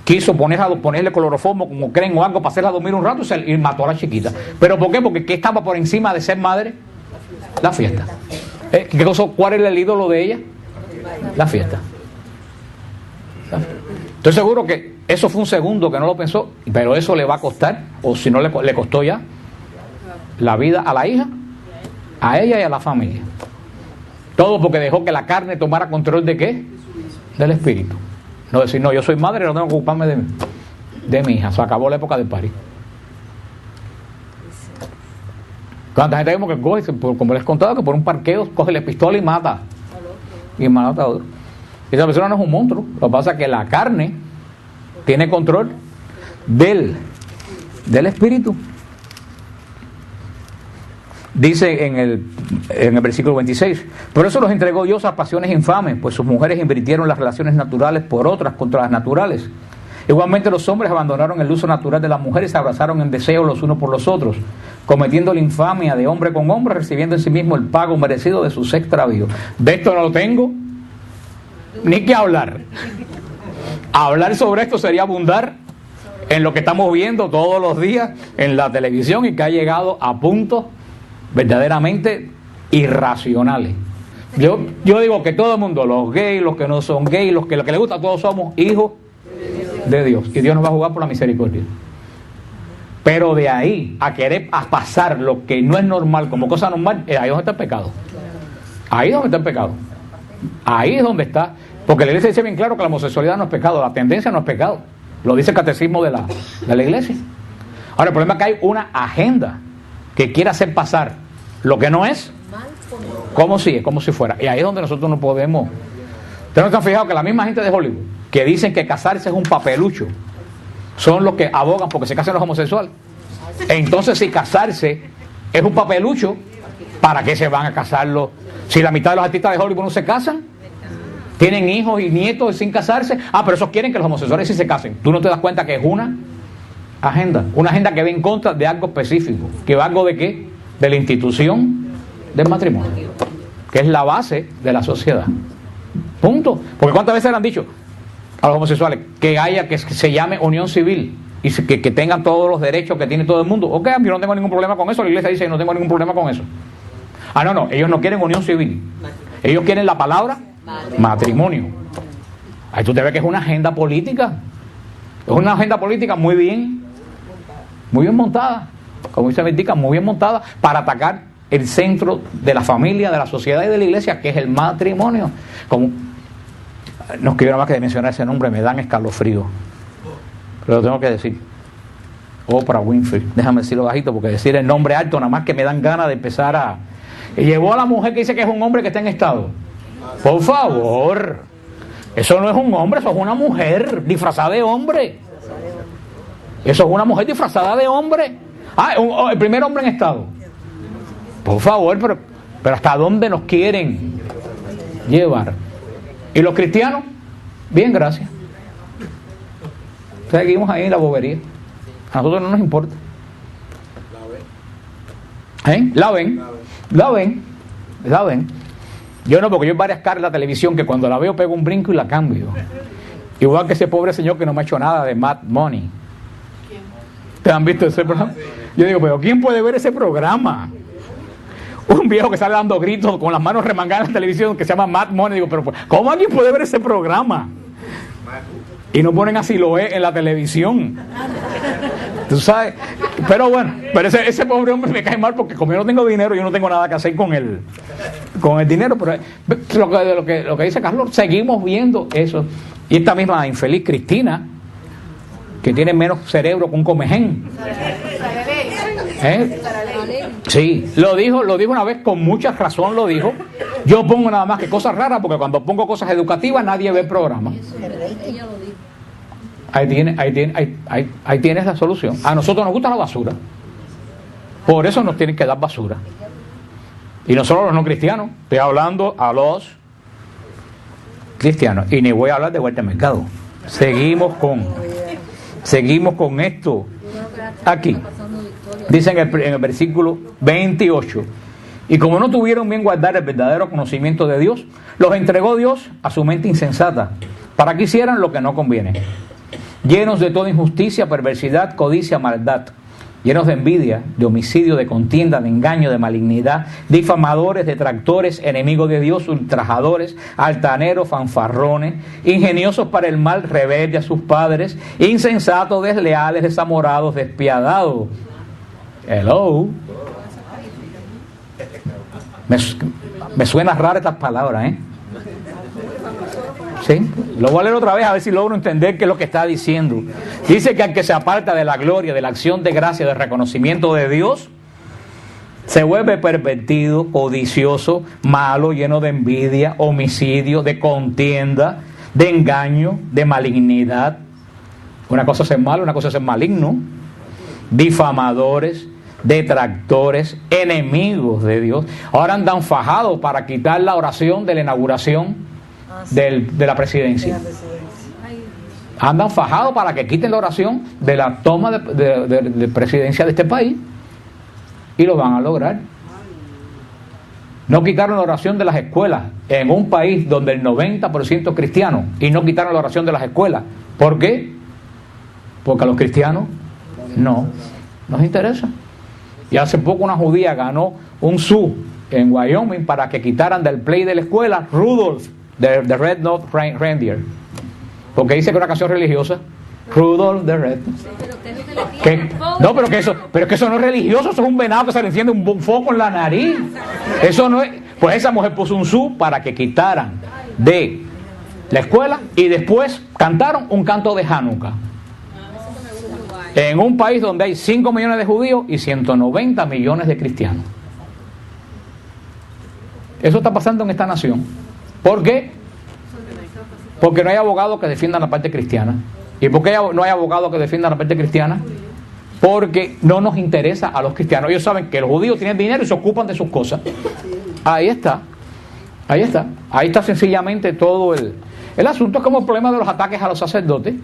quiso ponerle cloroformo, como creen, o algo para hacerla dormir un rato y mató a la chiquita. ¿Pero por qué? Porque ¿qué estaba por encima de ser madre? La fiesta. ¿Cuál era el ídolo de ella? La fiesta. Estoy seguro que eso fue un segundo que no lo pensó, pero eso le va a costar, o si no le costó ya, la vida a la hija, a ella y a la familia. Todo porque dejó que la carne tomara control ¿de qué? Del espíritu. No decir, no, yo soy madre, no tengo que ocuparme de mi hija. Se acabó la época del party. ¿Cuánta gente vemos que coge, como les contaba, que por un parqueo coge la pistola y mata? Y mata a otro. Esa persona no es un monstruo. Lo que pasa es que la carne tiene control del espíritu. Dice en el versículo 26, por eso los entregó Dios a pasiones infames, pues sus mujeres invirtieron las relaciones naturales por otras contra las naturales. Igualmente los hombres abandonaron el uso natural de las mujeres y se abrazaron en deseo los unos por los otros, cometiendo la infamia de hombre con hombre, recibiendo en sí mismo el pago merecido de sus extravíos. De esto no lo tengo ni que hablar. Hablar sobre esto sería abundar en lo que estamos viendo todos los días en la televisión y que ha llegado a puntos verdaderamente irracionales. Yo digo que todo el mundo, los gays, los que no son gays, los que les gusta, todos somos hijos de Dios y Dios nos va a jugar por la misericordia. Pero de ahí a querer a pasar lo que no es normal como cosa normal, ahí es donde está el pecado. Ahí es donde está el pecado. Ahí es donde está, porque la iglesia dice bien claro que la homosexualidad no es pecado, la tendencia no es pecado. Lo dice el catecismo de la iglesia. Ahora el problema es que hay una agenda que quiere hacer pasar lo que no es como si fuera. Y ahí es donde nosotros no podemos. ¿Ustedes no se han fijado que la misma gente de Hollywood que dicen que casarse es un papelucho son los que abogan porque se casen los homosexuales? Entonces, si casarse es un papelucho, ¿para qué se van a casarlos? Si la mitad de los artistas de Hollywood no se casan, tienen hijos y nietos sin casarse. Pero esos quieren que los homosexuales sí se casen. ¿Tú no te das cuenta que es una agenda que va en contra de algo específico? ¿Que va algo de qué? De la institución del matrimonio, que es la base de la sociedad. Punto. Porque ¿cuántas veces le han dicho a los homosexuales que se llame unión civil y que tengan todos los derechos que tiene todo el mundo? Ok, yo no tengo ningún problema con eso. La iglesia dice, yo no tengo ningún problema con eso. No, ellos no quieren unión civil. Ellos quieren la palabra matrimonio. Ahí tú te ves que es una agenda política. Es una agenda política muy bien montada, como dice Bendica, muy bien montada para atacar el centro de la familia, de la sociedad y de la iglesia, que es el matrimonio. Como no quiero nada más que mencionar ese nombre, me dan escalofrío, pero lo tengo que decir. Oprah Winfrey, déjame decirlo bajito, porque decir el nombre alto nada más que me dan ganas de empezar a... Y llevó a la mujer que dice que es un hombre que está en estado. Por favor, eso no es un hombre, eso es una mujer disfrazada de hombre. Eso es una mujer disfrazada de hombre. El primer hombre en estado. Por favor, pero ¿hasta dónde nos quieren llevar? ¿Y los cristianos? Bien, gracias. Seguimos ahí en la bobería. A nosotros no nos importa. La ven. Yo no, porque yo en varias caras en la televisión que cuando la veo pego un brinco y la cambio. Igual que ese pobre señor que no me ha hecho nada de Mad Money. ¿Te han visto ese programa? Yo digo, pero ¿quién puede ver ese programa? Un viejo que sale dando gritos con las manos remangadas en la televisión que se llama Mad Money. Digo, pero ¿cómo alguien puede ver ese programa? Y no ponen a Siloé en la televisión. Tú sabes. Pero bueno, ese pobre hombre me cae mal porque como yo no tengo dinero, yo no tengo nada que hacer con el dinero. Pero lo que dice Carlos, seguimos viendo eso. Y esta misma infeliz Cristina, que tienen menos cerebro que un comején. ¿Eh? Sí, lo dijo una vez con mucha razón, lo dijo. Yo pongo nada más que cosas raras, porque cuando pongo cosas educativas nadie ve el programa. Ahí tienes la solución. A nosotros nos gusta la basura, por eso nos tienen que dar basura. Y no solo los no cristianos, estoy hablando a los cristianos. Y ni voy a hablar de vuelta al mercado. Seguimos con esto. Aquí dice en el versículo 28: y como no tuvieron bien guardar el verdadero conocimiento de Dios, los entregó Dios a su mente insensata, para que hicieran lo que no conviene, llenos de toda injusticia, perversidad, codicia, maldad, llenos de envidia, de homicidio, de contienda, de engaño, de malignidad, difamadores, detractores, enemigos de Dios, ultrajadores, altaneros, fanfarrones, ingeniosos para el mal, rebeldes a sus padres, insensatos, desleales, desamorados, despiadados. Hello. Me suena rara estas palabras, ¿eh? ¿Sí? Lo voy a leer otra vez a ver si logro entender qué es lo que está diciendo. Dice que al que se aparta de la gloria, de la acción de gracia, del reconocimiento de Dios, se vuelve pervertido, codicioso, malo, lleno de envidia, homicidio, de contienda, de engaño, de malignidad. Una cosa es ser malo, una cosa es ser maligno. Difamadores, detractores, enemigos de Dios. Ahora andan fajados para quitar la oración de la inauguración de la presidencia. Andan fajados para que quiten la oración de la toma de presidencia de este país, y lo van a lograr. No quitaron la oración de las escuelas en un país donde el 90% es cristiano, y no quitaron la oración de las escuelas. ¿Por qué? Porque a los cristianos no nos interesa. Y hace poco una judía ganó un zoo en Wyoming para que quitaran del play de la escuela Rudolph de Red-Nosed Reindeer, porque dice que es una canción religiosa. Rudolph the Red. No, pero que eso no es religioso, eso es un venado que se le enciende un foco en la nariz. Eso no es. Pues esa mujer puso un zoo para que quitaran de la escuela, y después cantaron un canto de Hanukkah en un país donde hay 5 millones de judíos y 190 millones de cristianos. Eso está pasando en esta nación. ¿Por qué? Porque no hay abogados que defiendan la parte cristiana. ¿Y por qué no hay abogados que defiendan la parte cristiana? Porque no nos interesa a los cristianos. Ellos saben que los judíos tienen dinero y se ocupan de sus cosas. Ahí está. Ahí está sencillamente todo el asunto. Es como el problema de los ataques a los sacerdotes.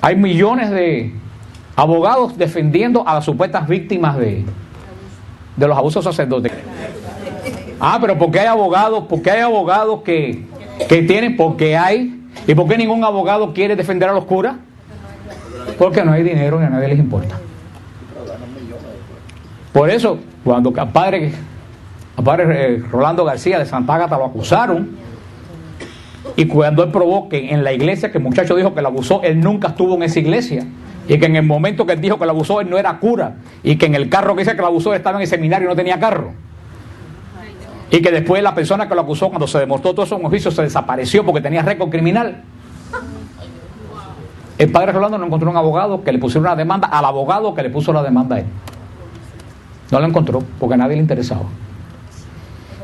Hay millones de abogados defendiendo a las supuestas víctimas de los abusos sacerdotes. Pero porque hay abogados, que tienen, porque hay. ¿Y por qué ningún abogado quiere defender a los curas? Porque no hay dinero y a nadie les importa. Por eso, cuando al padre Rolando García de Santa Ágata lo acusaron, y cuando él probó que en la iglesia que el muchacho dijo que lo abusó, él nunca estuvo en esa iglesia, y que en el momento que él dijo que lo abusó, él no era cura, y que en el carro que dice que lo abusó, él estaba en el seminario y no tenía carro, y que después la persona que lo acusó, cuando se demostró todo eso en un juicio, se desapareció porque tenía récord criminal. El padre Rolando no encontró un abogado que le pusiera una demanda al abogado que le puso la demanda a él. No lo encontró porque a nadie le interesaba.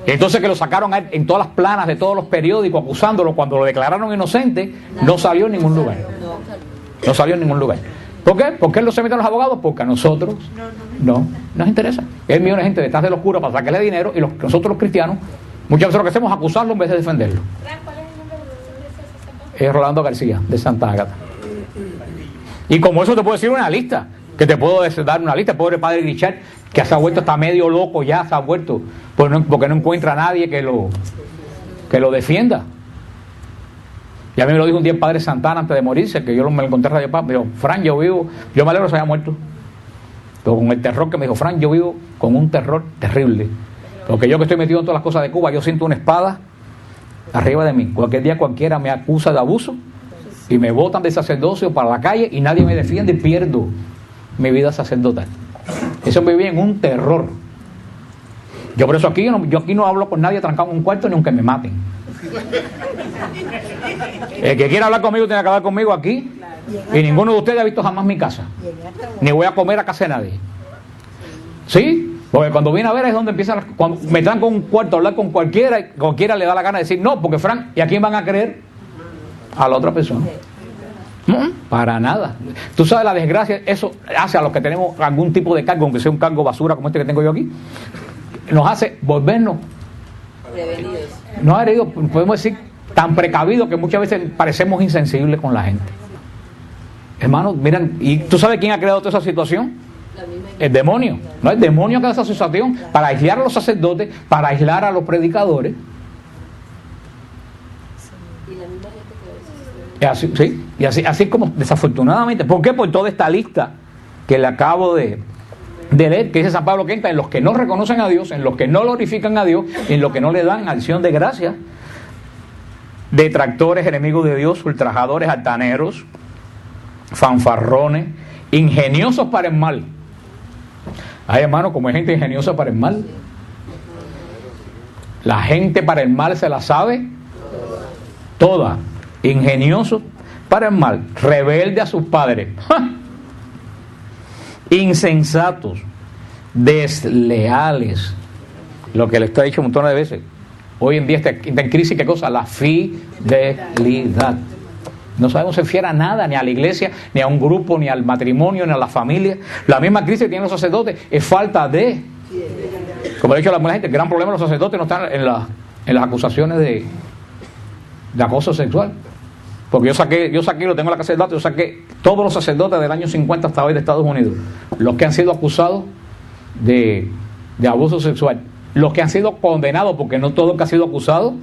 Entonces, que lo sacaron a él en todas las planas de todos los periódicos acusándolo, cuando lo declararon inocente, no salió en ningún lugar. No salió en ningún lugar. ¿Por qué? ¿Por qué él no se mete a los abogados? Porque a nosotros no nos interesa. Hay millones de gente detrás de los curas para sacarle dinero, y nosotros los cristianos muchas veces lo que hacemos es acusarlo en vez de defenderlo. Es Rolando García de Santa Ágata. Y como eso te puedo decir una lista, que te puedo dar una lista. Pobre padre Richard, que se ha vuelto, está medio loco ya, se ha vuelto, porque no encuentra a nadie que lo defienda. Y a mí me lo dijo un día el padre Santana antes de morirse, que yo me lo encontré en Radio Paz. Me dijo: Fran, yo me alegro que se haya muerto, pero con el terror que me dijo: Fran, yo vivo con un terror terrible, porque yo que estoy metido en todas las cosas de Cuba, yo siento una espada arriba de mí. Cualquier día cualquiera me acusa de abuso y me botan de sacerdocio para la calle y nadie me defiende, y pierdo mi vida sacerdotal. Eso me vive en un terror. Yo por eso yo aquí no hablo con nadie trancado en un cuarto, ni aunque me maten. El que quiera hablar conmigo tiene que hablar conmigo aquí, Y ninguno de ustedes ha visto jamás mi casa. Ni voy a comer a casa de nadie. ¿Sí? Porque cuando viene a ver es donde empiezan, cuando me dan con un cuarto a hablar con cualquiera, y cualquiera le da la gana de decir no, porque Frank, ¿y a quién van a creer? A la otra persona. Para nada. Tú sabes la desgracia, eso hace a los que tenemos algún tipo de cargo, aunque sea un cargo basura como este que tengo yo aquí, nos hace volvernos no heridos, podemos decir tan precavidos que muchas veces parecemos insensibles con la gente. Hermanos, miren, ¿y tú sabes quién ha creado toda esa situación? El demonio. No, el demonio que hace esa situación para aislar a los sacerdotes, para aislar a los predicadores. Y así, sí, y así como desafortunadamente. ¿Por qué? Por toda esta lista que le acabo de leer, que dice San Pablo que entra en los que no reconocen a Dios, en los que no glorifican a Dios, en los que no le dan acción de gracia, detractores, enemigos de Dios, ultrajadores, altaneros, fanfarrones, ingeniosos para el mal. Ay, hermano, como hay gente ingeniosa para el mal. La gente para el mal se la sabe toda. Ingeniosos para el mal, rebelde a sus padres, insensatos, desleales. Lo que le está dicho un montón de veces. Hoy en día está en crisis, ¿qué cosa? La fidelidad. No sabemos ser fiel a nada, ni a la iglesia, ni a un grupo, ni al matrimonio, ni a la familia. La misma crisis que tienen los sacerdotes es falta de... Como ha dicho la gente, el gran problema de los sacerdotes no está en las acusaciones de acoso sexual. Porque yo saqué, lo tengo en la casa de datos, yo saqué todos los sacerdotes del año 50 hasta hoy de Estados Unidos. Los que han sido acusados de abuso sexual. Los que han sido condenados, porque no todo el que ha sido acusado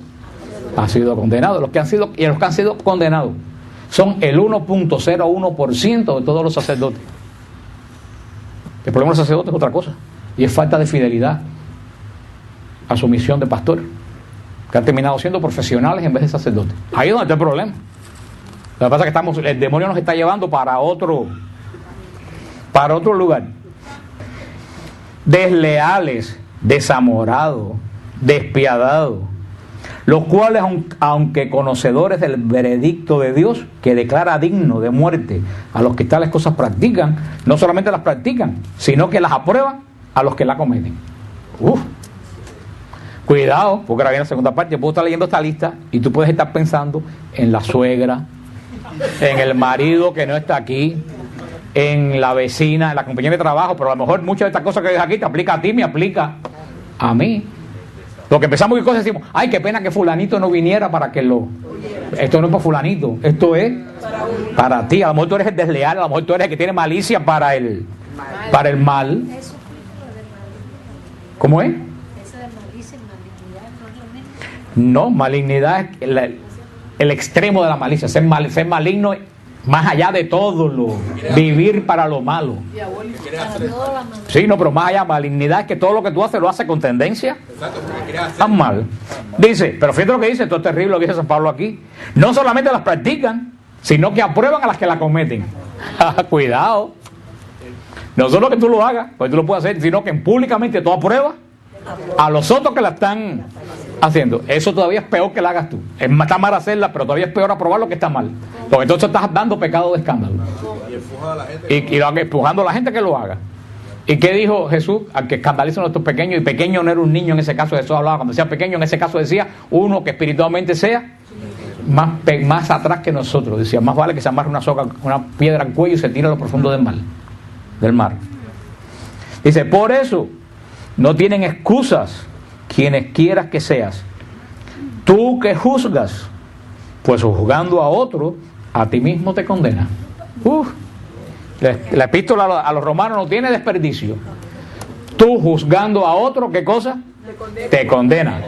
ha sido condenado. Los que han sido condenados son el 1.01% de todos los sacerdotes. El problema de los sacerdotes es otra cosa, y es falta de fidelidad a su misión de pastor, que han terminado siendo profesionales en vez de sacerdotes. Ahí es donde está el problema. Lo que pasa es que el demonio nos está llevando para otro lugar. Desleales, desamorados, despiadados, los cuales, aunque conocedores del veredicto de Dios, que declara digno de muerte a los que tales cosas practican, no solamente las practican, sino que las aprueban a los que la cometen. Cuidado, porque ahora viene la segunda parte. Yo puedo estar leyendo esta lista y tú puedes estar pensando en la suegra, en el marido que no está aquí, en la vecina, en la compañera de trabajo, pero a lo mejor muchas de estas cosas que ves aquí te aplica a ti, me aplica a mí. Porque empezamos con cosas y decimos, ay, qué pena que fulanito no viniera para que esto no es para fulanito, esto es para ti. A lo mejor tú eres el desleal, a lo mejor tú eres el que tiene malicia para el mal. ¿Cómo es? No, malignidad es el extremo de la malicia, ser maligno más allá de todo vivir para lo malo. Sí, no, pero más allá, malignidad es que todo lo que tú haces lo haces con tendencia tan mal. Dice, pero fíjate lo que dice, esto es terrible lo que dice San Pablo aquí. No solamente las practican, sino que aprueban a las que la cometen. Cuidado. No solo que tú lo hagas, pues tú lo puedes hacer, sino que públicamente tú apruebas a los otros que la están haciendo. Eso todavía es peor que la hagas tú. Está mal hacerla, pero todavía es peor aprobar lo que está mal. Porque entonces estás dando pecado de escándalo. Y empujando a la gente que lo haga. ¿Y qué dijo Jesús? Al que escandaliza a nuestros pequeños, y pequeño no era un niño en ese caso, Jesús hablaba, cuando decía pequeño, en ese caso decía uno que espiritualmente sea más atrás que nosotros. Decía, más vale que se amarre una piedra al cuello y se tire a lo profundo del mar. Dice, por eso no tienen excusas quienes quieras que seas. Tú que juzgas, pues juzgando a otro, a ti mismo te condenas. La epístola a los romanos no tiene desperdicio. Tú juzgando a otro, ¿qué cosa? Te condena.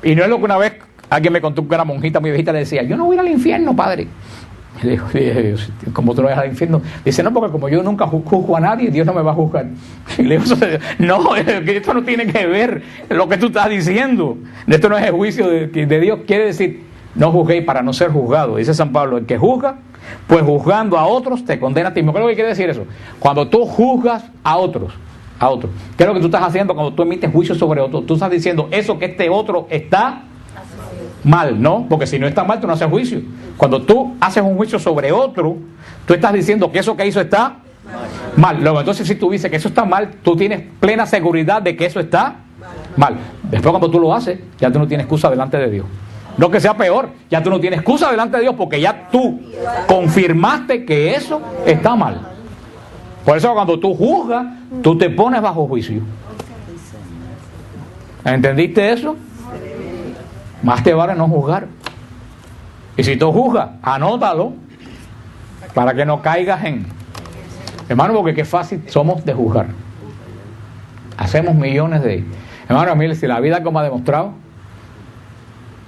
Y no es lo que una vez alguien me contó, que una monjita muy viejita le decía, yo no voy al infierno, padre. Y le dijo, ¿cómo tú no vas al infierno? Dice, no, porque como yo nunca juzgo a nadie, Dios no me va a juzgar. Y le digo, no, esto no tiene que ver lo que tú estás diciendo. Esto no es el juicio de Dios. Quiere decir, no juzguéis para no ser juzgado. Dice San Pablo, el que juzga, pues juzgando a otros, te condena a ti mismo. ¿Qué es lo que quiere decir eso? Cuando tú juzgas a otros, ¿qué es lo que tú estás haciendo cuando tú emites juicio sobre otros? Tú estás diciendo, eso que este otro está mal, ¿no? Porque si no está mal, tú no haces juicio. Cuando tú haces un juicio sobre otro, tú estás diciendo que eso que hizo está mal. Luego, entonces, si tú dices que eso está mal, tú tienes plena seguridad de que eso está mal. Después, cuando tú lo haces, ya tú no tienes excusa delante de Dios. No que sea peor, ya tú no tienes excusa delante de Dios porque ya tú confirmaste que eso está mal. Por eso cuando tú juzgas, tú te pones bajo juicio. ¿Entendiste eso? Más te vale no juzgar. Y si tú juzgas, anótalo para que no caigas en... Hermano, porque qué fácil somos de juzgar. Hacemos millones de... Hermano, mire, si la vida como ha demostrado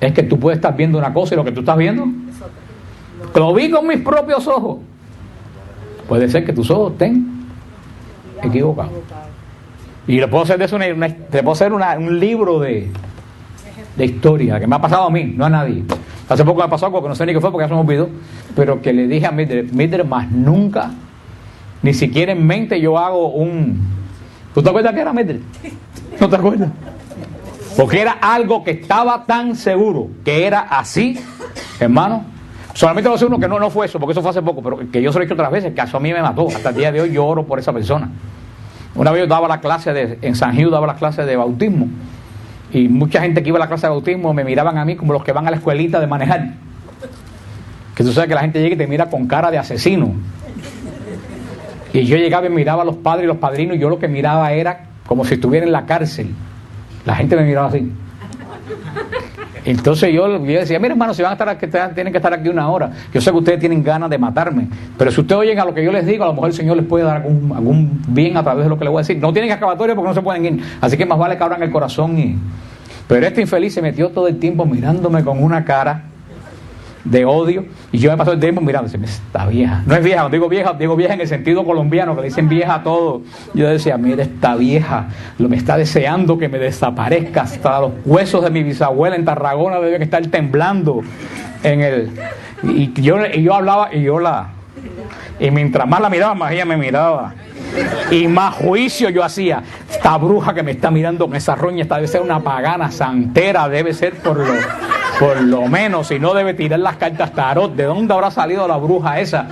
es que tú puedes estar viendo una cosa y lo que tú estás viendo lo vi con mis propios ojos. Puede ser que tus ojos estén equivocados. Y le puedo hacer de eso un libro de historia que me ha pasado a mí, no a nadie. Hace poco me pasó algo que no sé ni qué fue porque ya se me olvidó, pero que le dije a Mildred, más nunca, ni siquiera en mente yo hago un... ¿Tú te acuerdas que era Mildred? ¿No te acuerdas? Porque era algo que estaba tan seguro que era así, hermano. Solamente lo sé uno que no fue eso, porque eso fue hace poco, pero que yo se lo he dicho otras veces, que eso a mí me mató. Hasta el día de hoy yo oro por esa persona. Una vez yo daba la clase en San Gil, daba la clase de bautismo, y mucha gente que iba a la clase de bautismo me miraban a mí como los que van a la escuelita de manejar. Que tú sabes que la gente llega y te mira con cara de asesino. Y yo llegaba y miraba a los padres y los padrinos, y yo lo que miraba era como si estuviera en la cárcel. La gente me miraba así. Entonces yo decía, mira hermano, si van a estar aquí, tienen que estar aquí una hora. Yo sé que ustedes tienen ganas de matarme, pero si ustedes oyen a lo que yo les digo, a lo mejor el Señor les puede dar algún bien a través de lo que les voy a decir. No tienen excavatoria porque no se pueden ir, así que más vale que abran el corazón. Pero este infeliz se metió todo el tiempo mirándome con una cara de odio, y yo me pasó el tiempo mirándose, esta vieja, no es vieja, no digo vieja en el sentido colombiano, que le dicen vieja a todo. Yo decía, mira, esta vieja me está deseando que me desaparezca, hasta los huesos de mi bisabuela en Tarragona deben estar temblando en el... Y yo hablaba, y mientras más la miraba, más ella me miraba, y más juicio yo hacía. Esta bruja que me está mirando con esa roña, esta debe ser una pagana santera, debe ser por lo menos, si no debe tirar las cartas tarot. ¿De dónde habrá salido la bruja esa?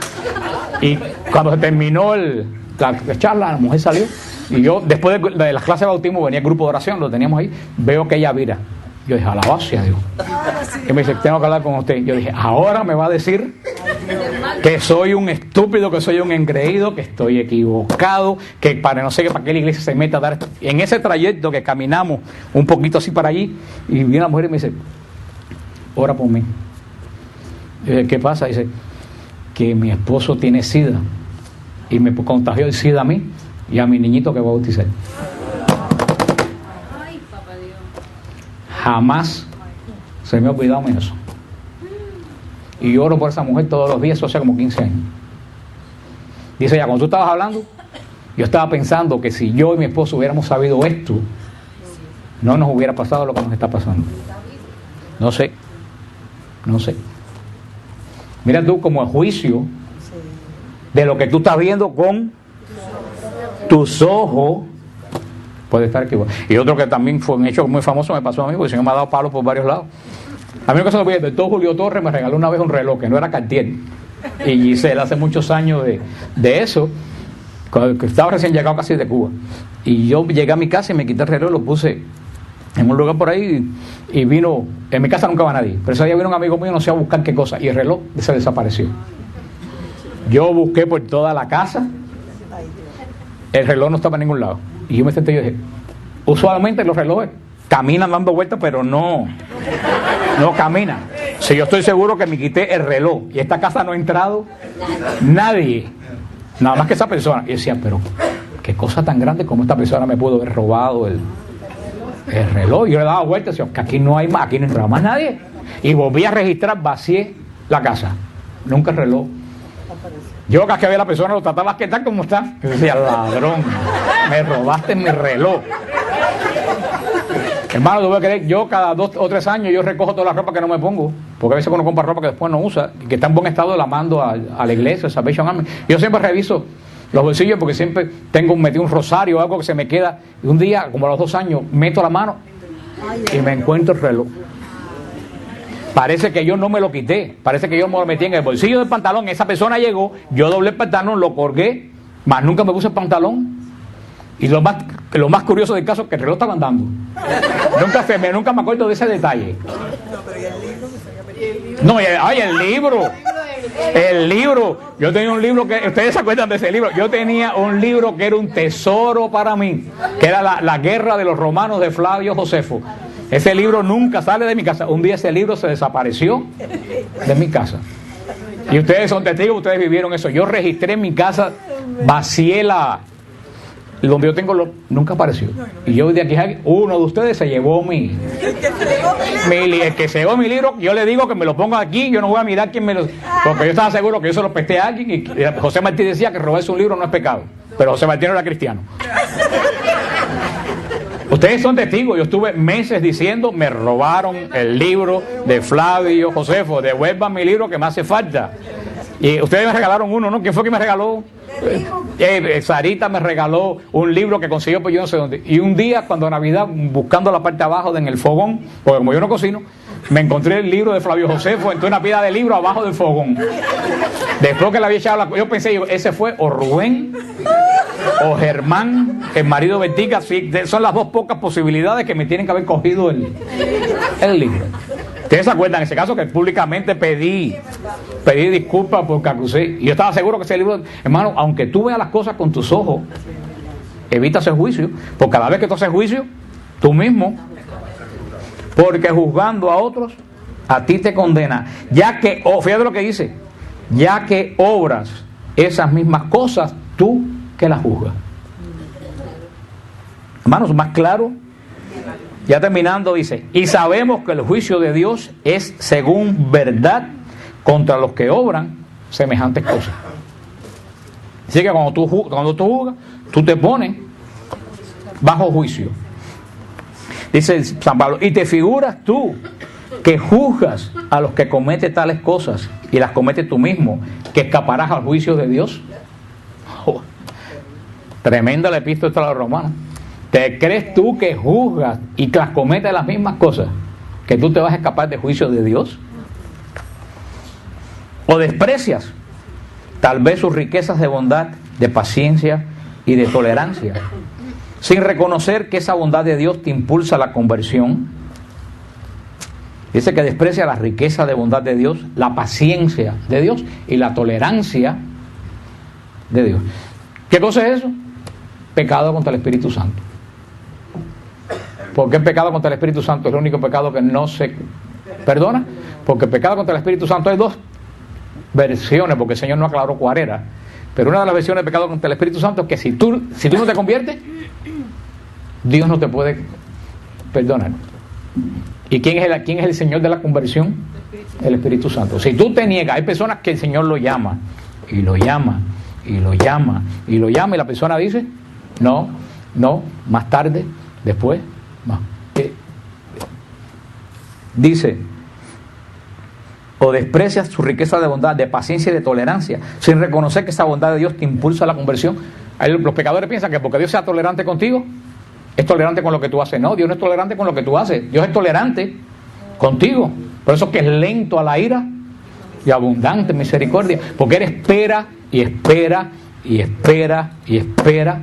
Y cuando se terminó la charla, la mujer salió, y yo después de las clases de bautismo venía el grupo de oración, lo teníamos ahí, veo que ella vira. Yo dije, alabado sea Dios. Y me dice, tengo que hablar con usted. Yo dije, ahora me va a decir que soy un estúpido, que soy un engreído, que estoy equivocado, que para no sé qué, para qué la iglesia se meta a dar esto. En ese trayecto que caminamos un poquito así para allí, y viene la mujer y me dice, ora por mí. Yo dije, ¿qué pasa? Dice, que mi esposo tiene SIDA y me contagió el SIDA a mí y a mi niñito que voy a bautizar. Jamás se me ha olvidado eso. Y yo oro por esa mujer todos los días, eso hace como 15 años. Dice ella, cuando tú estabas hablando, yo estaba pensando que si yo y mi esposo hubiéramos sabido esto, no nos hubiera pasado lo que nos está pasando. No sé. Mira tú como el juicio de lo que tú estás viendo con tus ojos puede estar equivocado. Y otro que también fue un hecho muy famoso me pasó a mí, porque el Señor me ha dado palos por varios lados. A mí lo que se me olvida, el doctor Julio Torres me regaló una vez un reloj que no era Cartier, y Giselle hace muchos años de eso, que estaba recién llegado casi de Cuba, y yo llegué a mi casa y me quité el reloj, lo puse en un lugar por ahí, y vino, en mi casa nunca va nadie, pero ese día vino un amigo mío, no sé a buscar qué cosa, y el reloj se desapareció. Yo busqué por toda la casa, el reloj no estaba en ningún lado, y yo me senté y dije, usualmente los relojes caminan dando vueltas, pero no caminan. Si yo estoy seguro que me quité el reloj y esta casa no ha entrado nadie, nada más que esa persona. Y decía, pero qué cosa tan grande, como esta persona me pudo haber robado el reloj. Y yo le daba vueltas y decía, que aquí no hay más, aquí no entraba más nadie. Y volví a registrar, vacié la casa, nunca el reloj. Yo cada que había la persona lo trataba, ¿qué tal? ¿Cómo está? Y decía, ladrón, me robaste mi reloj. Hermano, tú voy a creer, yo cada 2 o 3 años yo recojo toda la ropa que no me pongo, porque a veces uno compra ropa que después no usa, y que está en buen estado, la mando a la iglesia, Salvation Army. Yo siempre reviso los bolsillos porque siempre metí un rosario o algo que se me queda, y un día, como a los 2 años, meto la mano y me encuentro el reloj. Parece que yo no me lo quité, parece que yo me lo metí en el bolsillo del pantalón. Esa persona llegó, yo doblé el pantalón, lo colgué, mas nunca me puse el pantalón. Y lo más curioso del caso es que el reloj estaba andando. Nunca me acuerdo de ese detalle. No, ay, el libro. Yo tenía un libro que, ustedes se acuerdan de ese libro. Yo tenía un libro que era un tesoro para mí, que era la guerra de los romanos de Flavio Josefo. Ese libro nunca sale de mi casa. Un día ese libro se desapareció de mi casa. Y ustedes son testigos, ustedes vivieron eso. Yo registré en mi casa, vacié donde yo tengo nunca apareció. Y yo de aquí uno de ustedes se llevó el que se llevó mi libro. Yo le digo que me lo ponga aquí. Yo no voy a mirar quién me lo, porque yo estaba seguro que yo se lo presté a alguien. Y José Martí decía que robarse un libro no es pecado, pero José Martí no era cristiano. Ustedes son testigos. Yo estuve meses diciendo: me robaron el libro de Flavio Josefo, devuelvan mi libro que me hace falta. Y ustedes me regalaron uno, ¿no? ¿Quién fue que me regaló? Sarita me regaló un libro que consiguió por yo no sé dónde. Y un día, cuando Navidad, buscando la parte de abajo en el fogón, porque como yo no cocino, me encontré el libro de Flavio Josefo, entonces una pila de libro abajo del fogón. Después que le había echado yo pensé, ese fue o Rubén o Germán, el marido de Bertica. Sí, son las dos pocas posibilidades que me tienen que haber cogido el libro. ¿Ustedes se acuerdan en ese caso que públicamente pedí disculpas porque acusé? Y yo estaba seguro que ese libro, hermano, aunque tú veas las cosas con tus ojos, evita ese juicio, porque cada vez que tú haces juicio, tú mismo, porque juzgando a otros, a ti te condena, ya que, fíjate lo que dice, ya que obras esas mismas cosas, tú que las juzgas. Hermanos, más claro. Ya terminando dice: y sabemos que el juicio de Dios es según verdad contra los que obran semejantes cosas. Así que cuando tú juzgas, tú te pones bajo juicio. Dice San Pablo: y te figuras tú que juzgas a los que cometen tales cosas y las cometes tú mismo, que escaparás al juicio de Dios. Oh, tremenda la epístola a los romanos. ¿Te crees tú que juzgas y que las cometes las mismas cosas, que tú te vas a escapar del juicio de Dios? ¿O desprecias tal vez sus riquezas de bondad, de paciencia y de tolerancia, sin reconocer que esa bondad de Dios te impulsa a la conversión? Dice que desprecia la riqueza de bondad de Dios, la paciencia de Dios y la tolerancia de Dios. ¿Qué cosa es eso? Pecado contra el Espíritu Santo. ¿Por qué el pecado contra el Espíritu Santo es el único pecado que no se perdona? Porque el pecado contra el Espíritu Santo hay dos versiones, porque el Señor no aclaró cuál era. Pero una de las versiones de pecado contra el Espíritu Santo es que si tú no te conviertes, Dios no te puede perdonar. ¿Y quién es el Señor de la conversión? El Espíritu Santo. Si tú te niegas, hay personas que el Señor lo llama, y lo llama, y lo llama, y lo llama, y la persona dice: no, más tarde, después, más. Dice: o desprecias su riqueza de bondad, de paciencia y de tolerancia, sin reconocer que esa bondad de Dios te impulsa a la conversión. Los pecadores piensan que porque Dios sea tolerante contigo, es tolerante con lo que tú haces. No, Dios no es tolerante con lo que tú haces. Dios es tolerante contigo. Por eso es que es lento a la ira y abundante en misericordia, porque Él espera y espera y espera y espera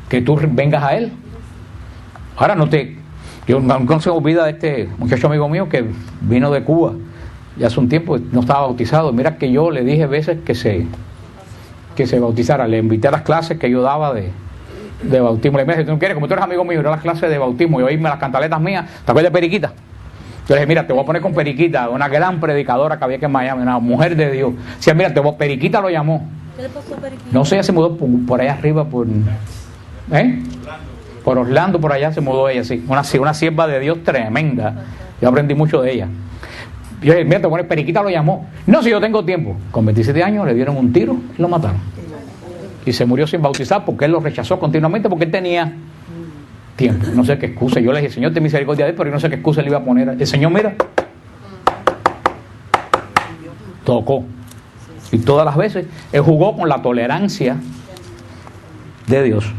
que tú vengas a Él. Ahora yo nunca se me olvida de este muchacho amigo mío que vino de Cuba y hace un tiempo no estaba bautizado. Mira que yo le dije veces que se bautizara, le invité a las clases que yo daba de bautismo. Le dije: si tú no quieres, como tú eres amigo mío, ir a las clases de bautismo y oírme las cantaletas mías, ¿te acuerdas de Periquita? Yo le dije: mira, te voy a poner con Periquita, una gran predicadora que había aquí en Miami, una mujer de Dios. Sí, mira, Periquita lo llamó. ¿Qué le pasó a Periquita? No sé, ella se mudó por allá arriba, por Orlando, por allá se mudó ella, sí. Una sierva de Dios tremenda. Yo aprendí mucho de ella. Yo dije: mira, Periquita lo llamó. No, si yo tengo tiempo. Con 27 años le dieron un tiro y lo mataron. Y se murió sin bautizar porque él lo rechazó continuamente, porque él tenía tiempo. No sé qué excusa. Yo le dije: Señor, ten misericordia de él, pero yo no sé qué excusa le iba a poner. El Señor, mira, tocó. Y todas las veces él jugó con la tolerancia de Dios.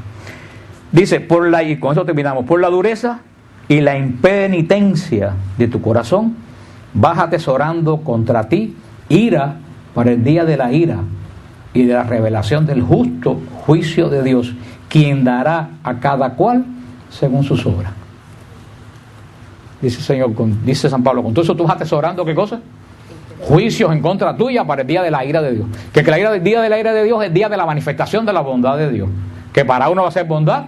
Dice: y con eso terminamos, por la dureza y la impenitencia de tu corazón, vas atesorando contra ti ira para el día de la ira y de la revelación del justo juicio de Dios, quien dará a cada cual según sus obras. Dice el Señor, dice San Pablo, con todo eso tú vas atesorando, ¿qué cosa? Juicios en contra tuya para el día de la ira de Dios. Que el día de la ira de Dios es el día de la manifestación de la bondad de Dios. Que para uno va a ser bondad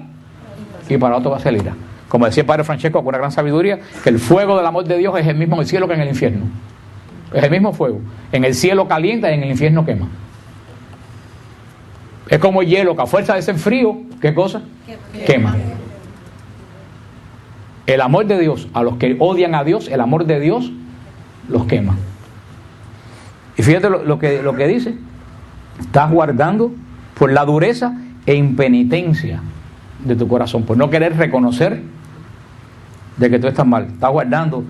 y para otro va a ser ira. Como decía el Padre Francesco con una gran sabiduría, que el fuego del amor de Dios es el mismo en el cielo que en el infierno. Es el mismo fuego. En el cielo calienta y en el infierno quema. Es como el hielo que a fuerza de ser frío, ¿qué cosa? Quema. El amor de Dios, a los que odian a Dios, el amor de Dios los quema. Y fíjate lo que dice. Estás guardando por la dureza e impenitencia de tu corazón, por no querer reconocer de que tú estás mal. Estás guardando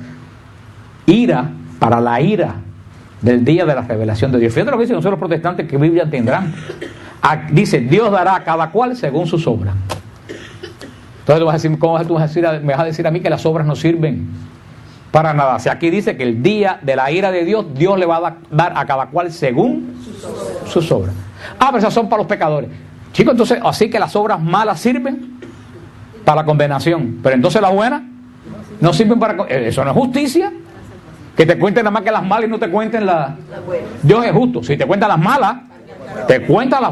ira para la ira del día de la revelación de Dios. Fíjate lo que dicen nosotros los protestantes, que Biblia tendrán. Dice, Dios dará a cada cual según sus obras. Entonces tú vas a decir, ¿cómo me vas a decir a mí que las obras no sirven para nada? Si aquí dice que el día de la ira de Dios, Dios le va a dar a cada cual según sus obras. Ah, pero esas son para los pecadores. Chicos, entonces, así que las obras malas sirven para la condenación, pero entonces las buenas no sirven para... Eso no es justicia. Que te cuenten nada más que las malas y no te cuenten las... Dios es justo. Si te cuentan las malas, te cuentan las buenas.